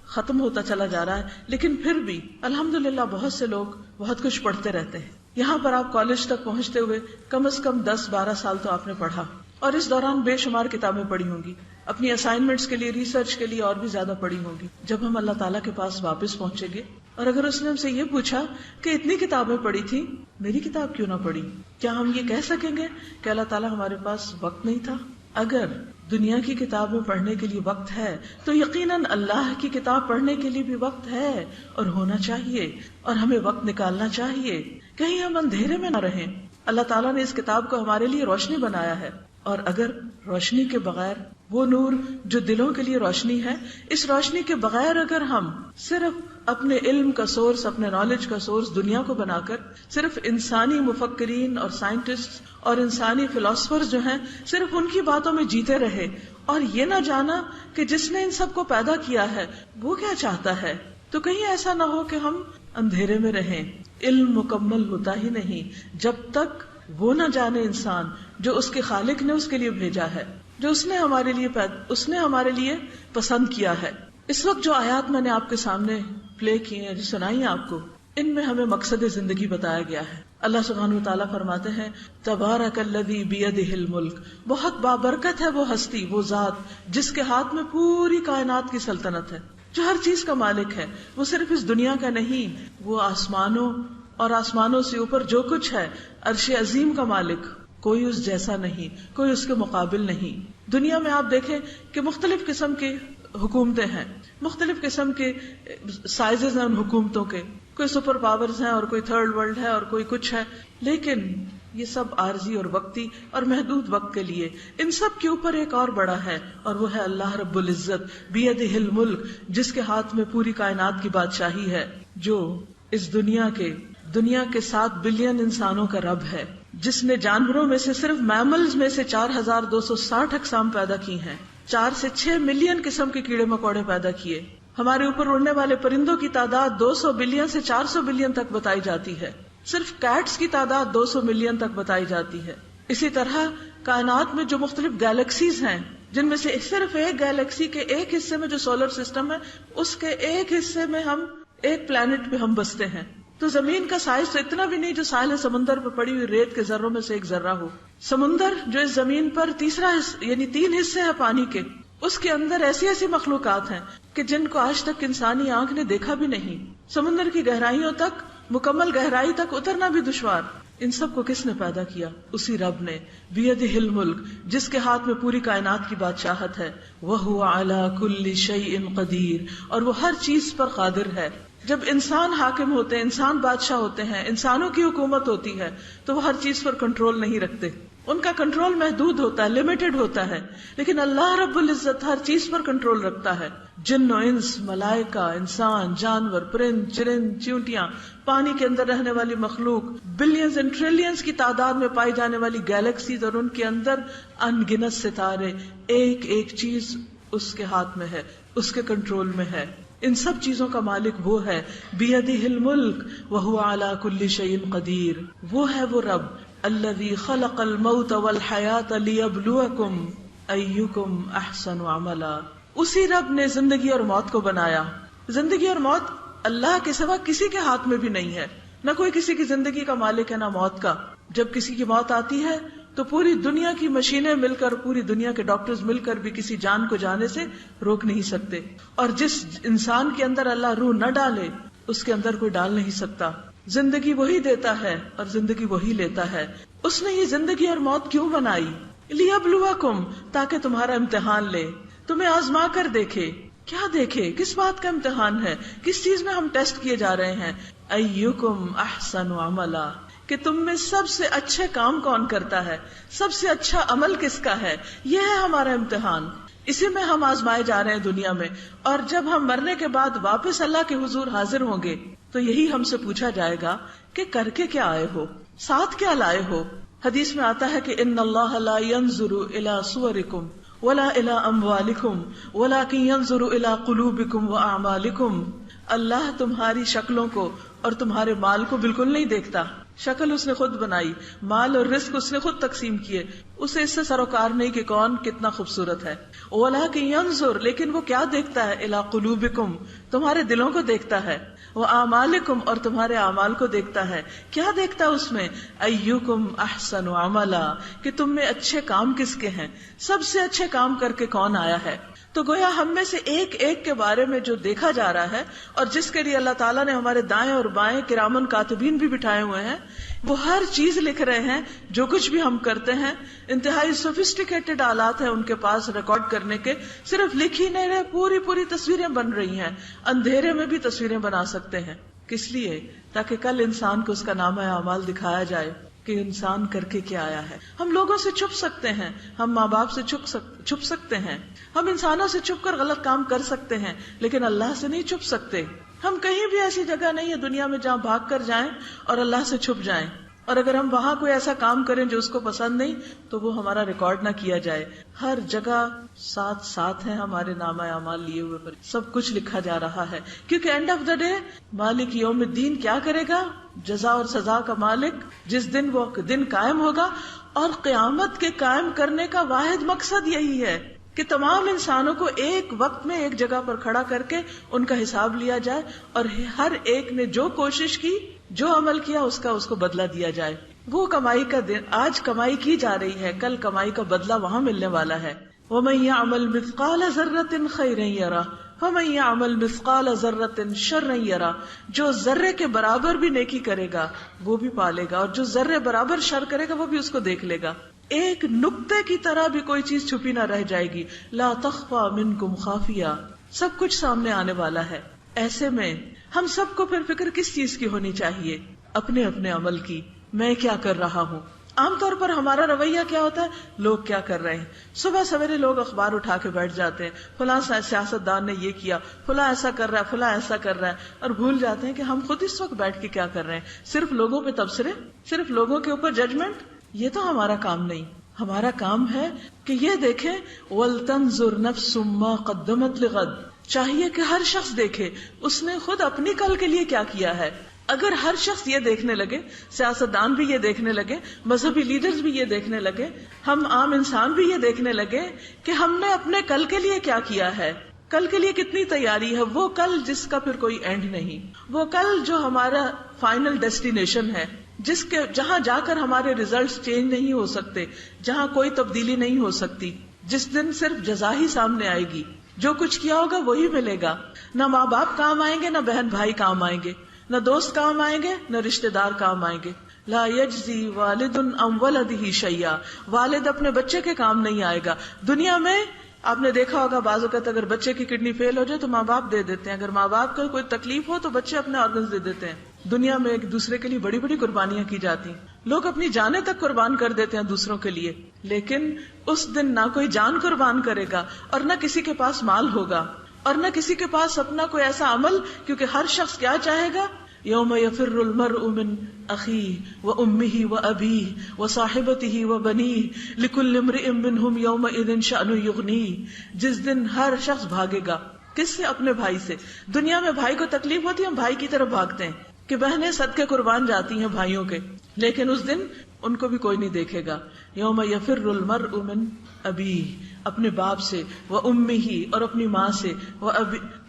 ختم ہوتا چلا جا رہا ہے، لیکن پھر بھی الحمدللہ بہت سے لوگ بہت کچھ پڑھتے رہتے ہیں. یہاں پر آپ کالج تک پہنچتے ہوئے کم از کم 10-12 سال تو آپ نے پڑھا، اور اس دوران بے شمار کتابیں پڑھی ہوں گی، اپنی اسائنمنٹس کے لیے، ریسرچ کے لیے اور بھی زیادہ پڑھی ہوں گی. جب ہم اللہ تعالیٰ کے پاس واپس پہنچیں گے اور اگر اس نے ہم سے یہ پوچھا کہ اتنی کتابیں پڑھی تھی، میری کتاب کیوں نہ پڑھی، کیا ہم یہ کہہ سکیں گے کہ اللہ تعالیٰ ہمارے پاس وقت نہیں تھا؟ اگر دنیا کی کتابیں پڑھنے کے لیے وقت ہے تو یقیناً اللہ کی کتاب پڑھنے کے لیے بھی وقت ہے اور ہونا چاہیے، اور ہمیں وقت نکالنا چاہیے. کہیں ہم اندھیرے میں نہ رہیں. اللہ تعالیٰ نے اس کتاب کو ہمارے لیے روشنی بنایا ہے، اور اگر روشنی کے بغیر، وہ نور جو دلوں کے لیے روشنی ہے، اس روشنی کے بغیر اگر ہم صرف اپنے علم کا سورس، اپنے نالج کا سورس دنیا کو بنا کر صرف انسانی مفکرین اور سائنٹسٹ اور انسانی فلاسفر جو ہیں صرف ان کی باتوں میں جیتے رہے اور یہ نہ جانا کہ جس نے ان سب کو پیدا کیا ہے وہ کیا چاہتا ہے، تو کہیں ایسا نہ ہو کہ ہم اندھیرے میں رہیں. علم مکمل ہوتا ہی نہیں جب تک وہ نہ جانے انسان جو اس کے خالق نے اس کے لیے بھیجا ہے. جو اس نے ہمارے لیے پسند کیا ہے. اس وقت جو آیات میں نے آپ کے سامنے پلے کی ہیں، جو سنائی ہیں آپ کو، ان میں ہمیں مقصد زندگی بتایا گیا ہے. اللہ سبحانہ وتعالیٰ فرماتے ہیں تبارک الذی بیدہ الملک، بہت بابرکت ہے وہ ہستی، وہ ذات جس کے ہاتھ میں پوری کائنات کی سلطنت ہے، جو ہر چیز کا مالک ہے. وہ صرف اس دنیا کا نہیں، وہ آسمانوں اور آسمانوں سے اوپر جو کچھ ہے، عرش عظیم کا مالک. کوئی اس جیسا نہیں، کوئی اس کے مقابل نہیں. دنیا میں آپ دیکھیں کہ مختلف قسم کی حکومتیں ہیں، مختلف قسم کے سائزز ہیں ان حکومتوں کے، کوئی سپر پاورز ہیں اور کوئی تھرڈ ورلڈ ہے اور کوئی کچھ ہے، لیکن یہ سب عارضی اور وقتی اور محدود وقت کے لیے. ان سب کے اوپر ایک اور بڑا ہے، اور وہ ہے اللہ رب العزت بیدہ الملک، جس کے ہاتھ میں پوری کائنات کی بادشاہی ہے، جو اس دنیا کے 7 بلین انسانوں کا رب ہے، جس نے جانوروں میں سے صرف میملز میں سے 4260 اقسام پیدا کی ہیں، 4 سے 6 ملین قسم کے کیڑے مکوڑے پیدا کیے. ہمارے اوپر اڑنے والے پرندوں کی تعداد 200 بلین سے 400 بلین تک بتائی جاتی ہے. صرف کیٹس کی تعداد 200 ملین تک بتائی جاتی ہے. اسی طرح کائنات میں جو مختلف گیلیکسیز ہیں، جن میں سے صرف ایک گیلیکسی کے ایک حصے میں جو سولر سسٹم ہے، اس کے ایک حصے میں ہم ایک پلانٹ پہ ہم بستے ہیں. تو زمین کا سائز تو اتنا بھی نہیں جو ساحل سمندر پر پڑی ہوئی ریت کے ذروں میں سے ایک ذرہ ہو. سمندر جو اس زمین پر تیسرا یعنی 3 حصے ہیں پانی کے، اس کے اندر ایسی ایسی مخلوقات ہیں کہ جن کو آج تک انسانی آنکھ نے دیکھا بھی نہیں. سمندر کی گہرائیوں تک، مکمل گہرائی تک اترنا بھی دشوار. ان سب کو کس نے پیدا کیا؟ اسی رب نے. بیدہ الملک، جس کے ہاتھ میں پوری کائنات کی بادشاہت ہے. وَهُوَ عَلَى كُلِّ شَيْءٍ قَدِيرٌ، اور وہ ہر چیز پر قادر ہے. جب انسان حاکم ہوتے ہیں، انسان بادشاہ ہوتے ہیں، انسانوں کی حکومت ہوتی ہے، تو وہ ہر چیز پر کنٹرول نہیں رکھتے. ان کا کنٹرول محدود ہوتا ہے، لمیٹڈ ہوتا ہے. لیکن اللہ رب العزت ہر چیز پر کنٹرول رکھتا ہے. جن و انس، ملائکہ، انسان، جانور، پرند، چرند، چیونٹیاں، پانی کے اندر رہنے والی مخلوق، بلینز اینڈ ٹریلینز کی تعداد میں پائی جانے والی گیلیکسیز، اور ان کے اندر ان گنت ستارے، ایک ایک چیز اس کے ہاتھ میں ہے، اس کے کنٹرول میں ہے. ان سب چیزوں کا مالک وہ ہے. بیدہ الملک وہو علی کل شیء قدیر. وہ ہے وہ رب الذی خلق الموت والحیات لیبلوکم ایکم احسن عملا. اسی رب نے زندگی اور موت کو بنایا. زندگی اور موت اللہ کے سوا کسی کے ہاتھ میں بھی نہیں ہے. نہ کوئی کسی کی زندگی کا مالک ہے نہ موت کا. جب کسی کی موت آتی ہے تو پوری دنیا کی مشینیں مل کر، پوری دنیا کے ڈاکٹرز مل کر بھی کسی جان کو جانے سے روک نہیں سکتے. اور جس انسان کے اندر اللہ روح نہ ڈالے، اس کے اندر کوئی ڈال نہیں سکتا. زندگی وہی دیتا ہے اور زندگی وہی لیتا ہے. اس نے یہ زندگی اور موت کیوں بنائی؟ لیبلوکم، تاکہ تمہارا امتحان لے، تمہیں آزما کر دیکھے. کیا دیکھے؟ کس بات کا امتحان ہے؟ کس چیز میں ہم ٹیسٹ کیے جا رہے ہیں؟ ایکم احسن عملا، کہ تم میں سب سے اچھے کام کون کرتا ہے، سب سے اچھا عمل کس کا ہے. یہ ہے ہمارا امتحان. اسی میں ہم آزمائے جا رہے ہیں دنیا میں. اور جب ہم مرنے کے بعد واپس اللہ کے حضور حاضر ہوں گے تو یہی ہم سے پوچھا جائے گا کہ کر کے کیا آئے ہو، ساتھ کیا لائے ہو. حدیث میں آتا ہے کہ ان اللہ لا ينظر الى صورکم ولا الى اموالکم ولکن ينظر الى قلوبکم واعمالکم. اللہ تمہاری شکلوں کو اور تمہارے مال کو بالکل نہیں دیکھتا. شکل اس نے خود بنائی، مال اور رزق اس نے خود تقسیم کیے. اسے اس سے سروکار نہیں کہ کون کتنا خوبصورت ہے. وَلَكِنْ يَنْظُرْ، لیکن وہ کیا دیکھتا ہے؟ إِلَىٰ قُلُوبِكُمْ، تمہارے دلوں کو دیکھتا ہے. وَأَعْمَالِكُمْ، اور تمہارے اعمال کو دیکھتا ہے. کیا دیکھتا ہے اس میں؟ أَيُّكُمْ أَحْسَنُ عَمَلًا، کہ تم میں اچھے کام کس کے ہیں، سب سے اچھے کام کر کے کون آیا ہے. تو گویا ہم میں سے ایک ایک کے بارے میں جو دیکھا جا رہا ہے، اور جس کے لیے اللہ تعالیٰ نے ہمارے دائیں اور بائیں کرامن کاتبین بھی بٹھائے ہوئے ہیں، وہ ہر چیز لکھ رہے ہیں. جو کچھ بھی ہم کرتے ہیں، انتہائی سوفسٹیکیٹڈ آلات ہیں ان کے پاس ریکارڈ کرنے کے. صرف لکھ ہی نہیں رہے، پوری پوری تصویریں بن رہی ہیں. اندھیرے میں بھی تصویریں بنا سکتے ہیں. کس لیے؟ تاکہ کل انسان کو اس کا نامہ اعمال دکھایا جائے کہ انسان کر کے کیا آیا ہے. ہم لوگوں سے چھپ سکتے ہیں، ہم ماں باپ سے چھپ سکتے ہیں، ہم انسانوں سے چھپ کر غلط کام کر سکتے ہیں، لیکن اللہ سے نہیں چھپ سکتے. ہم کہیں بھی ایسی جگہ نہیں ہے دنیا میں جہاں بھاگ کر جائیں اور اللہ سے چھپ جائیں. اور اگر ہم وہاں کوئی ایسا کام کریں جو اس کو پسند نہیں تو وہ ہمارا ریکارڈ نہ کیا جائے. ہر جگہ ساتھ ساتھ ہیں ہمارے نامہ اعمال لیے ہوئے پر، سب کچھ لکھا جا رہا ہے. کیونکہ اینڈ آف دا ڈے مالک یوم الدین کیا کرے گا؟ جزا اور سزا کا مالک. جس دن وہ دن قائم ہوگا اور قیامت کے قائم کرنے کا واحد مقصد یہی ہے کہ تمام انسانوں کو ایک وقت میں ایک جگہ پر کھڑا کر کے ان کا حساب لیا جائے، اور ہر ایک نے جو کوشش کی، جو عمل کیا، اس کو بدلہ دیا جائے. وہ کمائی کا دن، آج کمائی کی جا رہی ہے، کل کمائی کا بدلہ وہاں ملنے والا ہے. وَمَن يَعْمَلْ مِثْقَالَ ذَرَّةٍ خَيْرًا يَرَهُ وَمَن يَعْمَلْ مِثْقَالَ ذَرَّةٍ شَرًّا يَرَهُ. جو ذرے کے برابر بھی نیکی کرے گا وہ بھی پالے گا، اور جو ذرے برابر شر کرے گا وہ بھی اس کو دیکھ لے گا. ایک نقطے کی طرح بھی کوئی چیز چھپی نہ رہ جائے گی. لا تخفى منکم خافیہ، سب کچھ سامنے آنے والا ہے. ایسے میں ہم سب کو پھر فکر کس چیز کی ہونی چاہیے؟ اپنے اپنے عمل کی. میں کیا کر رہا ہوں؟ عام طور پر ہمارا رویہ کیا ہوتا ہے؟ لوگ کیا کر رہے ہیں. صبح سویرے لوگ اخبار اٹھا کے بیٹھ جاتے ہیں، فلاں سیاستدان نے یہ کیا، فلاں ایسا کر رہا ہے، فلاں ایسا کر رہا ہے، اور بھول جاتے ہیں کہ ہم خود اس وقت بیٹھ کے کیا کر رہے ہیں. صرف لوگوں پہ تبصرے، صرف لوگوں کے اوپر ججمنٹ، یہ تو ہمارا کام نہیں. ہمارا کام ہے کہ یہ دیکھیں وَلْتَنْظُرْ نَفْسٌ مَّا قَدَّمَتْ لِغَدٍ. چاہیے کہ ہر شخص دیکھے اس نے خود اپنی کل کے لیے کیا کیا ہے. اگر ہر شخص یہ دیکھنے لگے، سیاستدان بھی یہ دیکھنے لگے، مذہبی لیڈرز بھی یہ دیکھنے لگے، ہم عام انسان بھی یہ دیکھنے لگے کہ ہم نے اپنے کل کے لیے کیا کیا ہے، کل کے لیے کتنی تیاری ہے. وہ کل جس کا پھر کوئی اینڈ نہیں، وہ کل جو ہمارا فائنل ڈیسٹینیشن ہے، جس کے جہاں جا کر ہمارے ریزلٹس چینج نہیں ہو سکتے، جہاں کوئی تبدیلی نہیں ہو سکتی، جس دن صرف جزا ہی سامنے آئے گی. جو کچھ کیا ہوگا وہی ملے گا. نہ ماں باپ کام آئیں گے، نہ بہن بھائی کام آئیں گے، نہ دوست کام آئیں گے، نہ رشتہ دار کام آئیں گے. لا یجزی والد عن ولدہ شیئا. والد اپنے بچے کے کام نہیں آئے گا. دنیا میں آپ نے دیکھا ہوگا بعض اوقات اگر بچے کی کڈنی فیل ہو جائے تو ماں باپ دے دیتے ہیں، اگر ماں باپ کو کوئی تکلیف ہو تو بچے اپنے آرگنز دے دیتے ہیں. دنیا میں ایک دوسرے کے لیے بڑی بڑی قربانیاں کی جاتی ہیں، لوگ اپنی جانیں تک قربان کر دیتے ہیں دوسروں کے لیے. لیکن اس دن نہ کوئی جان قربان کرے گا، اور نہ کسی کے پاس مال ہوگا، اور نہ کسی کے پاس اپنا کوئی ایسا عمل، کیونکہ ہر شخص کیا چاہے گا؟ یوم یفر المرء من اخیہ وامہ وابیہ وصاحبتہ وبنیہ لکل امرئ منہم یومئذ شأن یغنیہ. جس دن ہر شخص بھاگے گا، کس سے؟ اپنے بھائی سے. دنیا میں بھائی کو تکلیف ہوتی ہے، ہم بھائی کی طرف بھاگتے ہیں کہ بہنیں صدقے قربان جاتی ہیں بھائیوں کے، لیکن اس دن ان کو بھی کوئی نہیں دیکھے گا. یوم یفر المرء من ابیہ، اپنے باپ سے، وامہ اور اپنی ماں سے،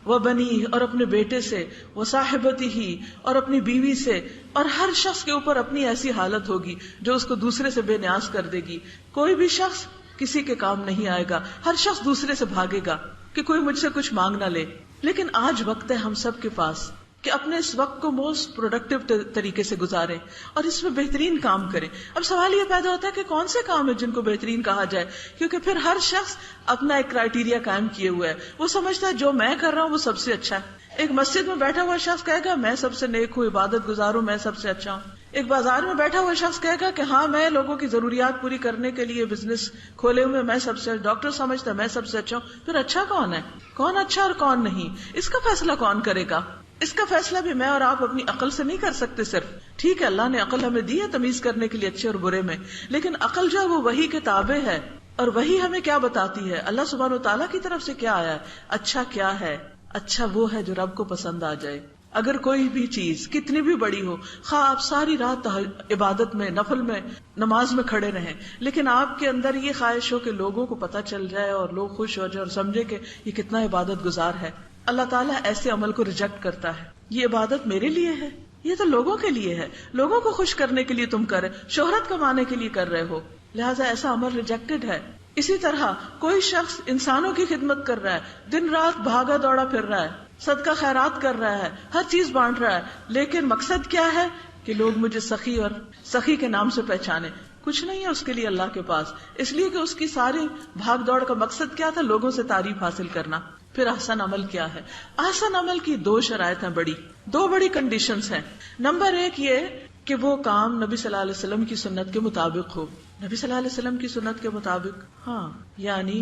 وبنیہ اور اپنے بیٹے سے، وصاحبتہ اور اپنی بیوی سے. اور ہر شخص کے اوپر اپنی ایسی حالت ہوگی جو اس کو دوسرے سے بے نیاز کر دے گی. کوئی بھی شخص کسی کے کام نہیں آئے گا، ہر شخص دوسرے سے بھاگے گا کہ کوئی مجھ سے کچھ مانگ نہ لے. لیکن آج وقت ہے ہم سب کے پاس کہ اپنے اس وقت کو موسٹ پروڈکٹیو طریقے سے گزاریں اور اس میں بہترین کام کریں. اب سوال یہ پیدا ہوتا ہے کہ کون سے کام ہیں جن کو بہترین کہا جائے، کیونکہ پھر ہر شخص اپنا ایک کرائیٹیریا قائم کیے ہوا ہے. وہ سمجھتا ہے جو میں کر رہا ہوں وہ سب سے اچھا ہے. ایک مسجد میں بیٹھا ہوا شخص کہے گا میں سب سے نیک ہوں، عبادت گزار ہوں، میں سب سے اچھا ہوں. ایک بازار میں بیٹھا ہوا شخص کہے گا کہ ہاں میں لوگوں کی ضروریات پوری کرنے کے لیے بزنس کھولے ہوئے، میں سب سے. ڈاکٹر سمجھتا ہے میں سب سے اچھا ہوں. پھر اچھا کون ہے، کون اچھا اور کون نہیں، اس کا فیصلہ کون کرے گا؟ اس کا فیصلہ بھی میں اور آپ اپنی عقل سے نہیں کر سکتے. صرف ٹھیک ہے اللہ نے عقل ہمیں دی ہے تمیز کرنے کے لیے اچھے اور برے میں، لیکن عقل جو ہے وہ وحی کے تابع ہے، اور وحی ہمیں کیا بتاتی ہے؟ اللہ سبحانہ وتعالیٰ کی طرف سے کیا آیا ہے، اچھا کیا ہے. اچھا وہ ہے جو رب کو پسند آ جائے. اگر کوئی بھی چیز کتنی بھی بڑی ہو، خواہ آپ ساری رات عبادت میں، نفل میں، نماز میں کھڑے رہیں، لیکن آپ کے اندر یہ خواہش ہو کہ لوگوں کو پتہ چل جائے اور لوگ خوش ہو جائے اور سمجھے کہ یہ کتنا عبادت گزار ہے، اللہ تعالیٰ ایسے عمل کو ریجیکٹ کرتا ہے. یہ عبادت میرے لیے ہے، یہ تو لوگوں کے لیے ہے، لوگوں کو خوش کرنے کے لیے تم کر رہے، شہرت کمانے کے لیے کر رہے ہو، لہٰذا ایسا عمل ریجیکٹڈ ہے. اسی طرح کوئی شخص انسانوں کی خدمت کر رہا ہے، دن رات بھاگا دوڑا پھر رہا ہے، صدقہ خیرات کر رہا ہے، ہر چیز بانٹ رہا ہے، لیکن مقصد کیا ہے کہ لوگ مجھے سخی اور سخی کے نام سے پہچانے. کچھ نہیں ہے اس کے لیے اللہ کے پاس، اس لیے کہ اس کی ساری بھاگ دوڑ کا مقصد کیا تھا؟ لوگوں سے تعریف حاصل کرنا. پھر احسن عمل کیا ہے؟ احسن عمل کی دو شرائط ہیں، دو بڑی کنڈیشنز ہیں. نمبر ایک یہ کہ وہ کام نبی صلی اللہ علیہ وسلم کی سنت کے مطابق ہو. نبی صلی اللہ علیہ وسلم کی سنت کے مطابق، ہاں یعنی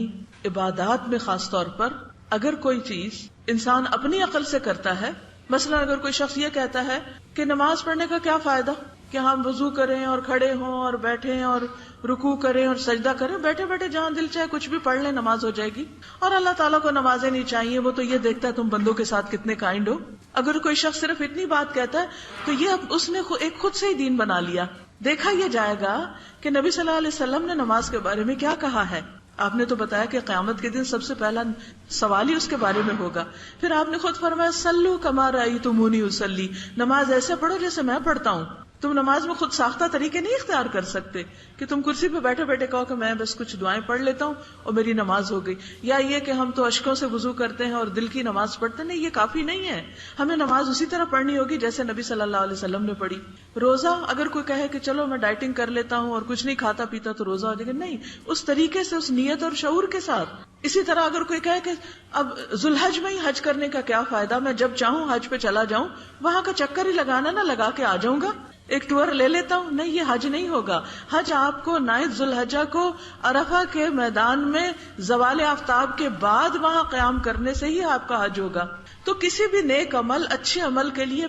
عبادات میں خاص طور پر اگر کوئی چیز انسان اپنی عقل سے کرتا ہے، مثلا اگر کوئی شخص یہ کہتا ہے کہ نماز پڑھنے کا کیا فائدہ کہ ہم وضو کریں اور کھڑے ہوں اور بیٹھیں اور رکوع کریں اور سجدہ کریں، بیٹھے بیٹھے جہاں دل چاہے کچھ بھی پڑھ لیں نماز ہو جائے گی، اور اللہ تعالیٰ کو نمازیں نہیں چاہیے، وہ تو یہ دیکھتا ہے تم بندوں کے ساتھ کتنے کائنڈ ہو. اگر کوئی شخص صرف اتنی بات کہتا ہے تو یہ اس نے ایک خود سے ہی دین بنا لیا. دیکھا یہ جائے گا کہ نبی صلی اللہ علیہ وسلم نے نماز کے بارے میں کیا کہا ہے. آپ نے تو بتایا کہ قیامت کے دن سب سے پہلا سوال ہی اس کے بارے میں ہوگا. پھر آپ نے خود فرمایا سلو کما رأیتمونی اصلی، نماز ایسے پڑھو جیسے میں پڑھتا ہوں. تم نماز میں خود ساختہ طریقے نہیں اختیار کر سکتے کہ تم کرسی پہ بیٹھے بیٹھے کہو کہ میں بس کچھ دعائیں پڑھ لیتا ہوں اور میری نماز ہو گئی، یا یہ کہ ہم تو اشکوں سے وضو کرتے ہیں اور دل کی نماز پڑھتے ہیں. نہیں، یہ کافی نہیں ہے. ہمیں نماز اسی طرح پڑھنی ہوگی جیسے نبی صلی اللہ علیہ وسلم نے پڑھی. روزہ اگر کوئی کہے کہ چلو میں ڈائٹنگ کر لیتا ہوں اور کچھ نہیں کھاتا پیتا تو روزہ ہو جائے گا، نہیں، اس طریقے سے، اس نیت اور شعور کے ساتھ. اسی طرح اگر کوئی کہے کہ اب ذوالحج میں ہی حج کرنے کا کیا فائدہ، میں جب چاہوں حج پہ چلا جاؤں، وہاں کا چکر ہی لگانا نہ لگا کے آ جاؤں گا، ایک ٹور لے لیتا ہوں، نہیں، یہ حج نہیں ہوگا. حج آپ کو 9 ذوالحجہ کو عرفہ کے میدان میں زوال آفتاب کے بعد وہاں قیام کرنے سے ہی آپ کا حج ہوگا. تو کسی بھی نیک عمل، اچھے عمل کے لیے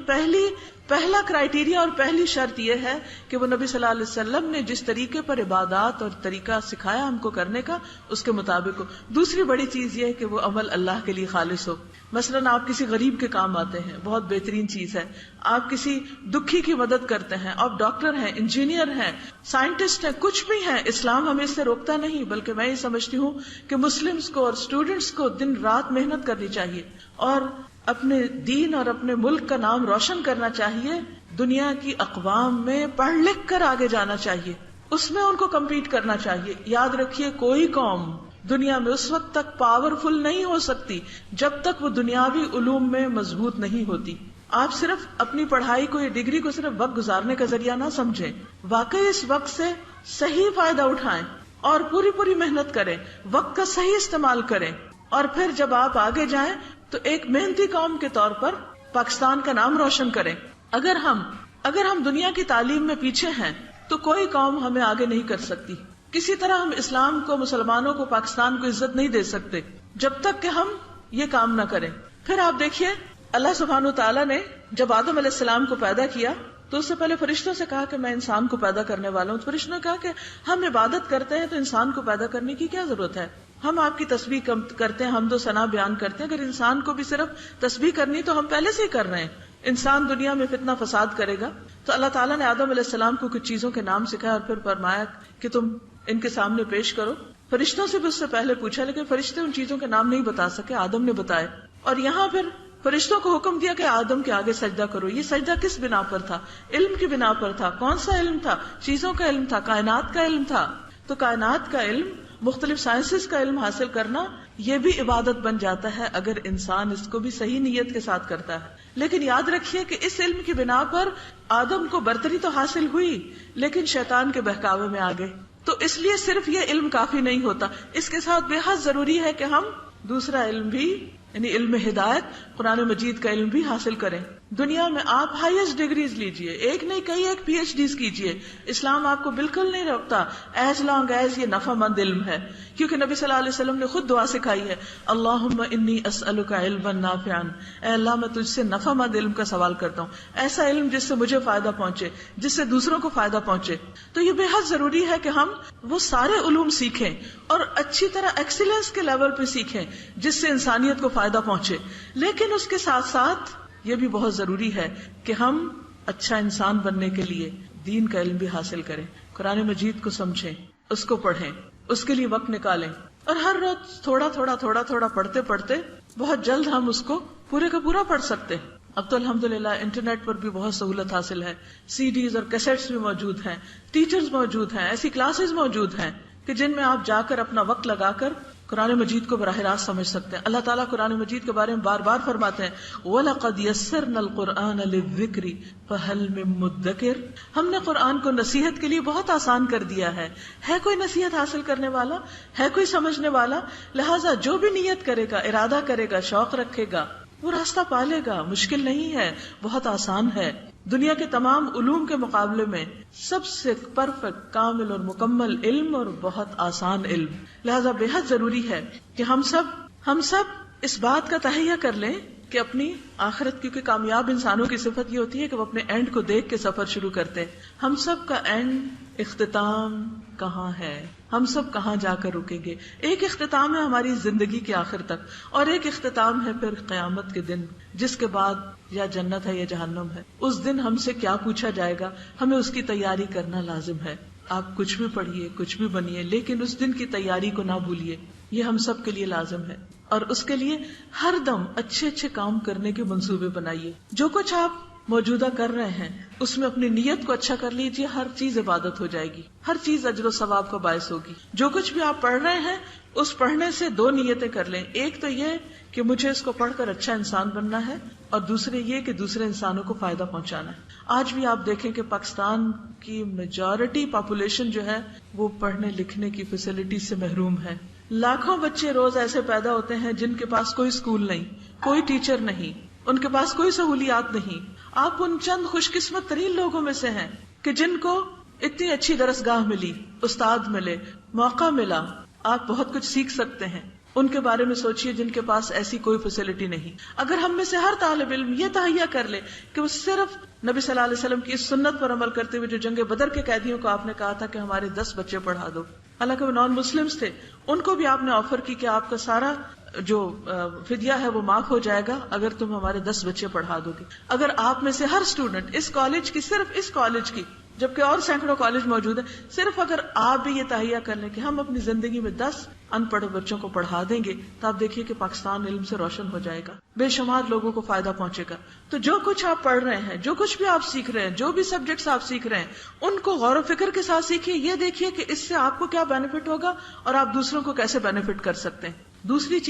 پہلا کرائیٹیریا اور پہلی شرط یہ ہے کہ وہ نبی صلی اللہ علیہ وسلم نے جس طریقے پر عبادات اور طریقہ سکھایا ہم کو کرنے کا، اس کے مطابق ہو. دوسری بڑی چیز یہ ہے کہ وہ عمل اللہ کے لیے خالص ہو. مثلاً آپ کسی غریب کے کام آتے ہیں، بہت بہترین چیز ہے. آپ کسی دکھی کی مدد کرتے ہیں، آپ ڈاکٹر ہیں، انجینئر ہیں، سائنٹسٹ ہیں، کچھ بھی ہیں، اسلام ہمیں اس سے روکتا نہیں. بلکہ میں یہ سمجھتی ہوں کہ مسلمز کو اور اسٹوڈنٹس کو دن رات محنت کرنی چاہیے اور اپنے دین اور اپنے ملک کا نام روشن کرنا چاہیے. دنیا کی اقوام میں پڑھ لکھ کر آگے جانا چاہیے، اس میں ان کو کمپیٹ کرنا چاہیے. یاد رکھیے، کوئی قوم دنیا میں اس وقت تک پاورفل نہیں ہو سکتی جب تک وہ دنیاوی علوم میں مضبوط نہیں ہوتی. آپ صرف اپنی پڑھائی کو یا ڈگری کو صرف وقت گزارنے کا ذریعہ نہ سمجھیں، واقعی اس وقت سے صحیح فائدہ اٹھائیں اور پوری محنت کریں، وقت کا صحیح استعمال کریں. اور پھر جب آپ آگے جائیں تو ایک محنتی قوم کے طور پر پاکستان کا نام روشن کریں. اگر ہم دنیا کی تعلیم میں پیچھے ہیں تو کوئی قوم ہمیں آگے نہیں کر سکتی. کسی طرح ہم اسلام کو، مسلمانوں کو، پاکستان کو عزت نہیں دے سکتے جب تک کہ ہم یہ کام نہ کریں. پھر آپ دیکھیے، اللہ سبحانہ تعالیٰ نے جب آدم علیہ السلام کو پیدا کیا تو اس سے پہلے فرشتوں سے کہا کہ میں انسان کو پیدا کرنے والا ہوں. فرشتوں نے کہا کہ ہم عبادت کرتے ہیں تو انسان کو پیدا کرنے کی کیا ضرورت ہے؟ ہم آپ کی تسبیح کرتے ہیں، حمد و ثنا بیان کرتے ہیں، اگر انسان کو بھی صرف تسبیح کرنی تو ہم پہلے سے ہی کر رہے ہیں. انسان دنیا میں فتنہ فساد کرے گا. تو اللہ تعالیٰ نے آدم علیہ السلام کو کچھ چیزوں کے نام سکھایا اور پھر فرمایا کہ تم ان کے سامنے پیش کرو. فرشتوں سے بھی اس سے پہلے پوچھا لیکن فرشتے ان چیزوں کے نام نہیں بتا سکے، آدم نے بتائے. اور یہاں پھر فرشتوں کو حکم دیا کہ آدم کے آگے سجدہ کرو. یہ سجدہ کس بنا پر تھا؟ علم کی بنا پر تھا. کون سا علم تھا؟ چیزوں کا علم تھا، کائنات کا علم تھا. تو کائنات کا علم، مختلف سائنسز کا علم حاصل کرنا، یہ بھی عبادت بن جاتا ہے اگر انسان اس کو بھی صحیح نیت کے ساتھ کرتا ہے. لیکن یاد رکھیے کہ اس علم کی بنا پر آدم کو برتری تو حاصل ہوئی لیکن شیطان کے بہکاوے میں آ گئے. تو اس لیے صرف یہ علم کافی نہیں ہوتا، اس کے ساتھ بے حد ضروری ہے کہ ہم دوسرا علم بھی، یعنی علم ہدایت، قرآن مجید کا علم بھی حاصل کریں. دنیا میں آپ ہائیسٹ ڈگریز لیجئے، ایک نہیں کئی ایک پی ایچ ڈیز کیجئے، اسلام آپ کو بالکل نہیں روکتا ایز لانگ ایز یہ نفع مند علم ہے. کیونکہ نبی صلی اللہ علیہ وسلم نے خود دعا سکھائی ہے، اللہم انی اسألک علما نافعا، اے اللہ میں تجھ سے نفع مند علم کا سوال کرتا ہوں، ایسا علم جس سے مجھے فائدہ پہنچے، جس سے دوسروں کو فائدہ پہنچے. تو یہ بے حد ضروری ہے کہ ہم وہ سارے علوم سیکھیں اور اچھی طرح ایکسیلنس کے لیول پہ سیکھیں جس سے انسانیت کو فائدہ پہنچے. لیکن اس کے ساتھ ساتھ یہ بھی بہت ضروری ہے کہ ہم اچھا انسان بننے کے لیے دین کا علم بھی حاصل کریں، قرآن مجید کو سمجھیں، اس کو پڑھیں، اس کے لیے وقت نکالیں. اور ہر روز تھوڑا تھوڑا پڑھتے پڑھتے بہت جلد ہم اس کو پورے کا پورا پڑھ سکتے ہیں. اب تو الحمدللہ انٹرنیٹ پر بھی بہت سہولت حاصل ہے، سی ڈیز اور کیسٹس بھی موجود ہیں، ٹیچرز موجود ہیں، ایسی کلاسز موجود ہیں کہ جن میں آپ جا کر اپنا وقت لگا کر قرآن مجید کو براہ راست سمجھ سکتے ہیں. اللہ تعالیٰ قرآن مجید کے بارے میں بار بار فرماتے ہیں وَلَقَدْ يَسَّرْنَا الْقُرْآنَ لِلذِّكْرِ فَهَلْ مِن مُدَّكِرٍ، ہم نے قرآن کو نصیحت کے لیے بہت آسان کر دیا ہے. ہے کوئی نصیحت حاصل کرنے والا؟ ہے کوئی سمجھنے والا؟ لہٰذا جو بھی نیت کرے گا، ارادہ کرے گا، شوق رکھے گا، وہ راستہ پالے گا. مشکل نہیں ہے، بہت آسان ہے. دنیا کے تمام علوم کے مقابلے میں سب سے پرفیکٹ، کامل اور مکمل علم اور بہت آسان علم. لہذا بے حد ضروری ہے کہ ہم سب اس بات کا تہیہ کر لیں کہ اپنی آخرت، کیونکہ کامیاب انسانوں کی صفت یہ ہوتی ہے کہ وہ اپنے اینڈ کو دیکھ کے سفر شروع کرتے ہیں. ہم سب کا اینڈ، اختتام کہاں ہے؟ ہم سب کہاں جا کر رکیں گے؟ ایک اختتام ہے ہماری زندگی کے آخر تک، اور ایک اختتام ہے پھر قیامت کے دن، جس کے بعد یا جنت ہے یا جہنم ہے. اس دن ہم سے کیا پوچھا جائے گا, ہمیں اس کی تیاری کرنا لازم ہے. آپ کچھ بھی پڑھیے, کچھ بھی بنیے, لیکن اس دن کی تیاری کو نہ بھولیے. یہ ہم سب کے لیے لازم ہے, اور اس کے لیے ہر دم اچھے اچھے کام کرنے کے منصوبے بنائیے. جو کچھ آپ موجودہ کر رہے ہیں اس میں اپنی نیت کو اچھا کر لیجیے, ہر چیز عبادت ہو جائے گی, ہر چیز اجر و ثواب کا باعث ہوگی. جو کچھ بھی آپ پڑھ رہے ہیں اس پڑھنے سے 2 نیتیں کر لیں. ایک تو یہ کہ مجھے اس کو پڑھ کر اچھا انسان بننا ہے, اور دوسرے یہ کہ دوسرے انسانوں کو فائدہ پہنچانا ہے. آج بھی آپ دیکھیں کہ پاکستان کی میجورٹی پاپولیشن جو ہے وہ پڑھنے لکھنے کی فیسلٹی سے محروم ہے. لاکھوں بچے روز ایسے پیدا ہوتے ہیں جن کے پاس کوئی اسکول نہیں, کوئی ٹیچر نہیں, ان کے پاس کوئی سہولیات نہیں. آپ ان چند خوش قسمت ترین لوگوں میں سے ہیں کہ جن کو اتنی اچھی درسگاہ ملی, استاد ملے, موقع ملا, آپ بہت کچھ سیکھ سکتے ہیں. ان کے بارے میں سوچئے جن کے پاس ایسی کوئی فیسلٹی نہیں. اگر ہم میں سے ہر طالب علم یہ تہیہ کر لے کہ وہ صرف نبی صلی اللہ علیہ وسلم کی اس سنت پر عمل کرتے ہوئے, جو جنگ بدر کے قیدیوں کو آپ نے کہا تھا کہ ہمارے 10 بچے پڑھا دو, حالانکہ وہ نان مسلمز تھے, ان کو بھی آپ نے آفر کی کہ آپ کا سارا جو فدیہ ہے وہ معاف ہو جائے گا اگر تم ہمارے 10 بچے پڑھا دو گے. اگر آپ میں سے ہر اسٹوڈنٹ اس کالج کی, صرف اس کالج کی, جبکہ اور سینکڑوں کالج موجود ہیں, صرف اگر آپ بھی یہ تہیہ کر لیں کہ ہم اپنی زندگی میں 10 ان پڑھ بچوں کو پڑھا دیں گے, تو آپ دیکھیے کہ پاکستان علم سے روشن ہو جائے گا, بے شمار لوگوں کو فائدہ پہنچے گا. تو جو کچھ آپ پڑھ رہے ہیں, جو کچھ بھی آپ سیکھ رہے ہیں, جو بھی سبجیکٹس آپ سیکھ رہے ہیں, ان کو غور و فکر کے ساتھ سیکھیے. یہ دیکھیے کہ اس سے آپ کو کیا بینیفٹ ہوگا اور آپ دوسروں کو کیسے بینیفٹ کر سکتے ہیں. دوسری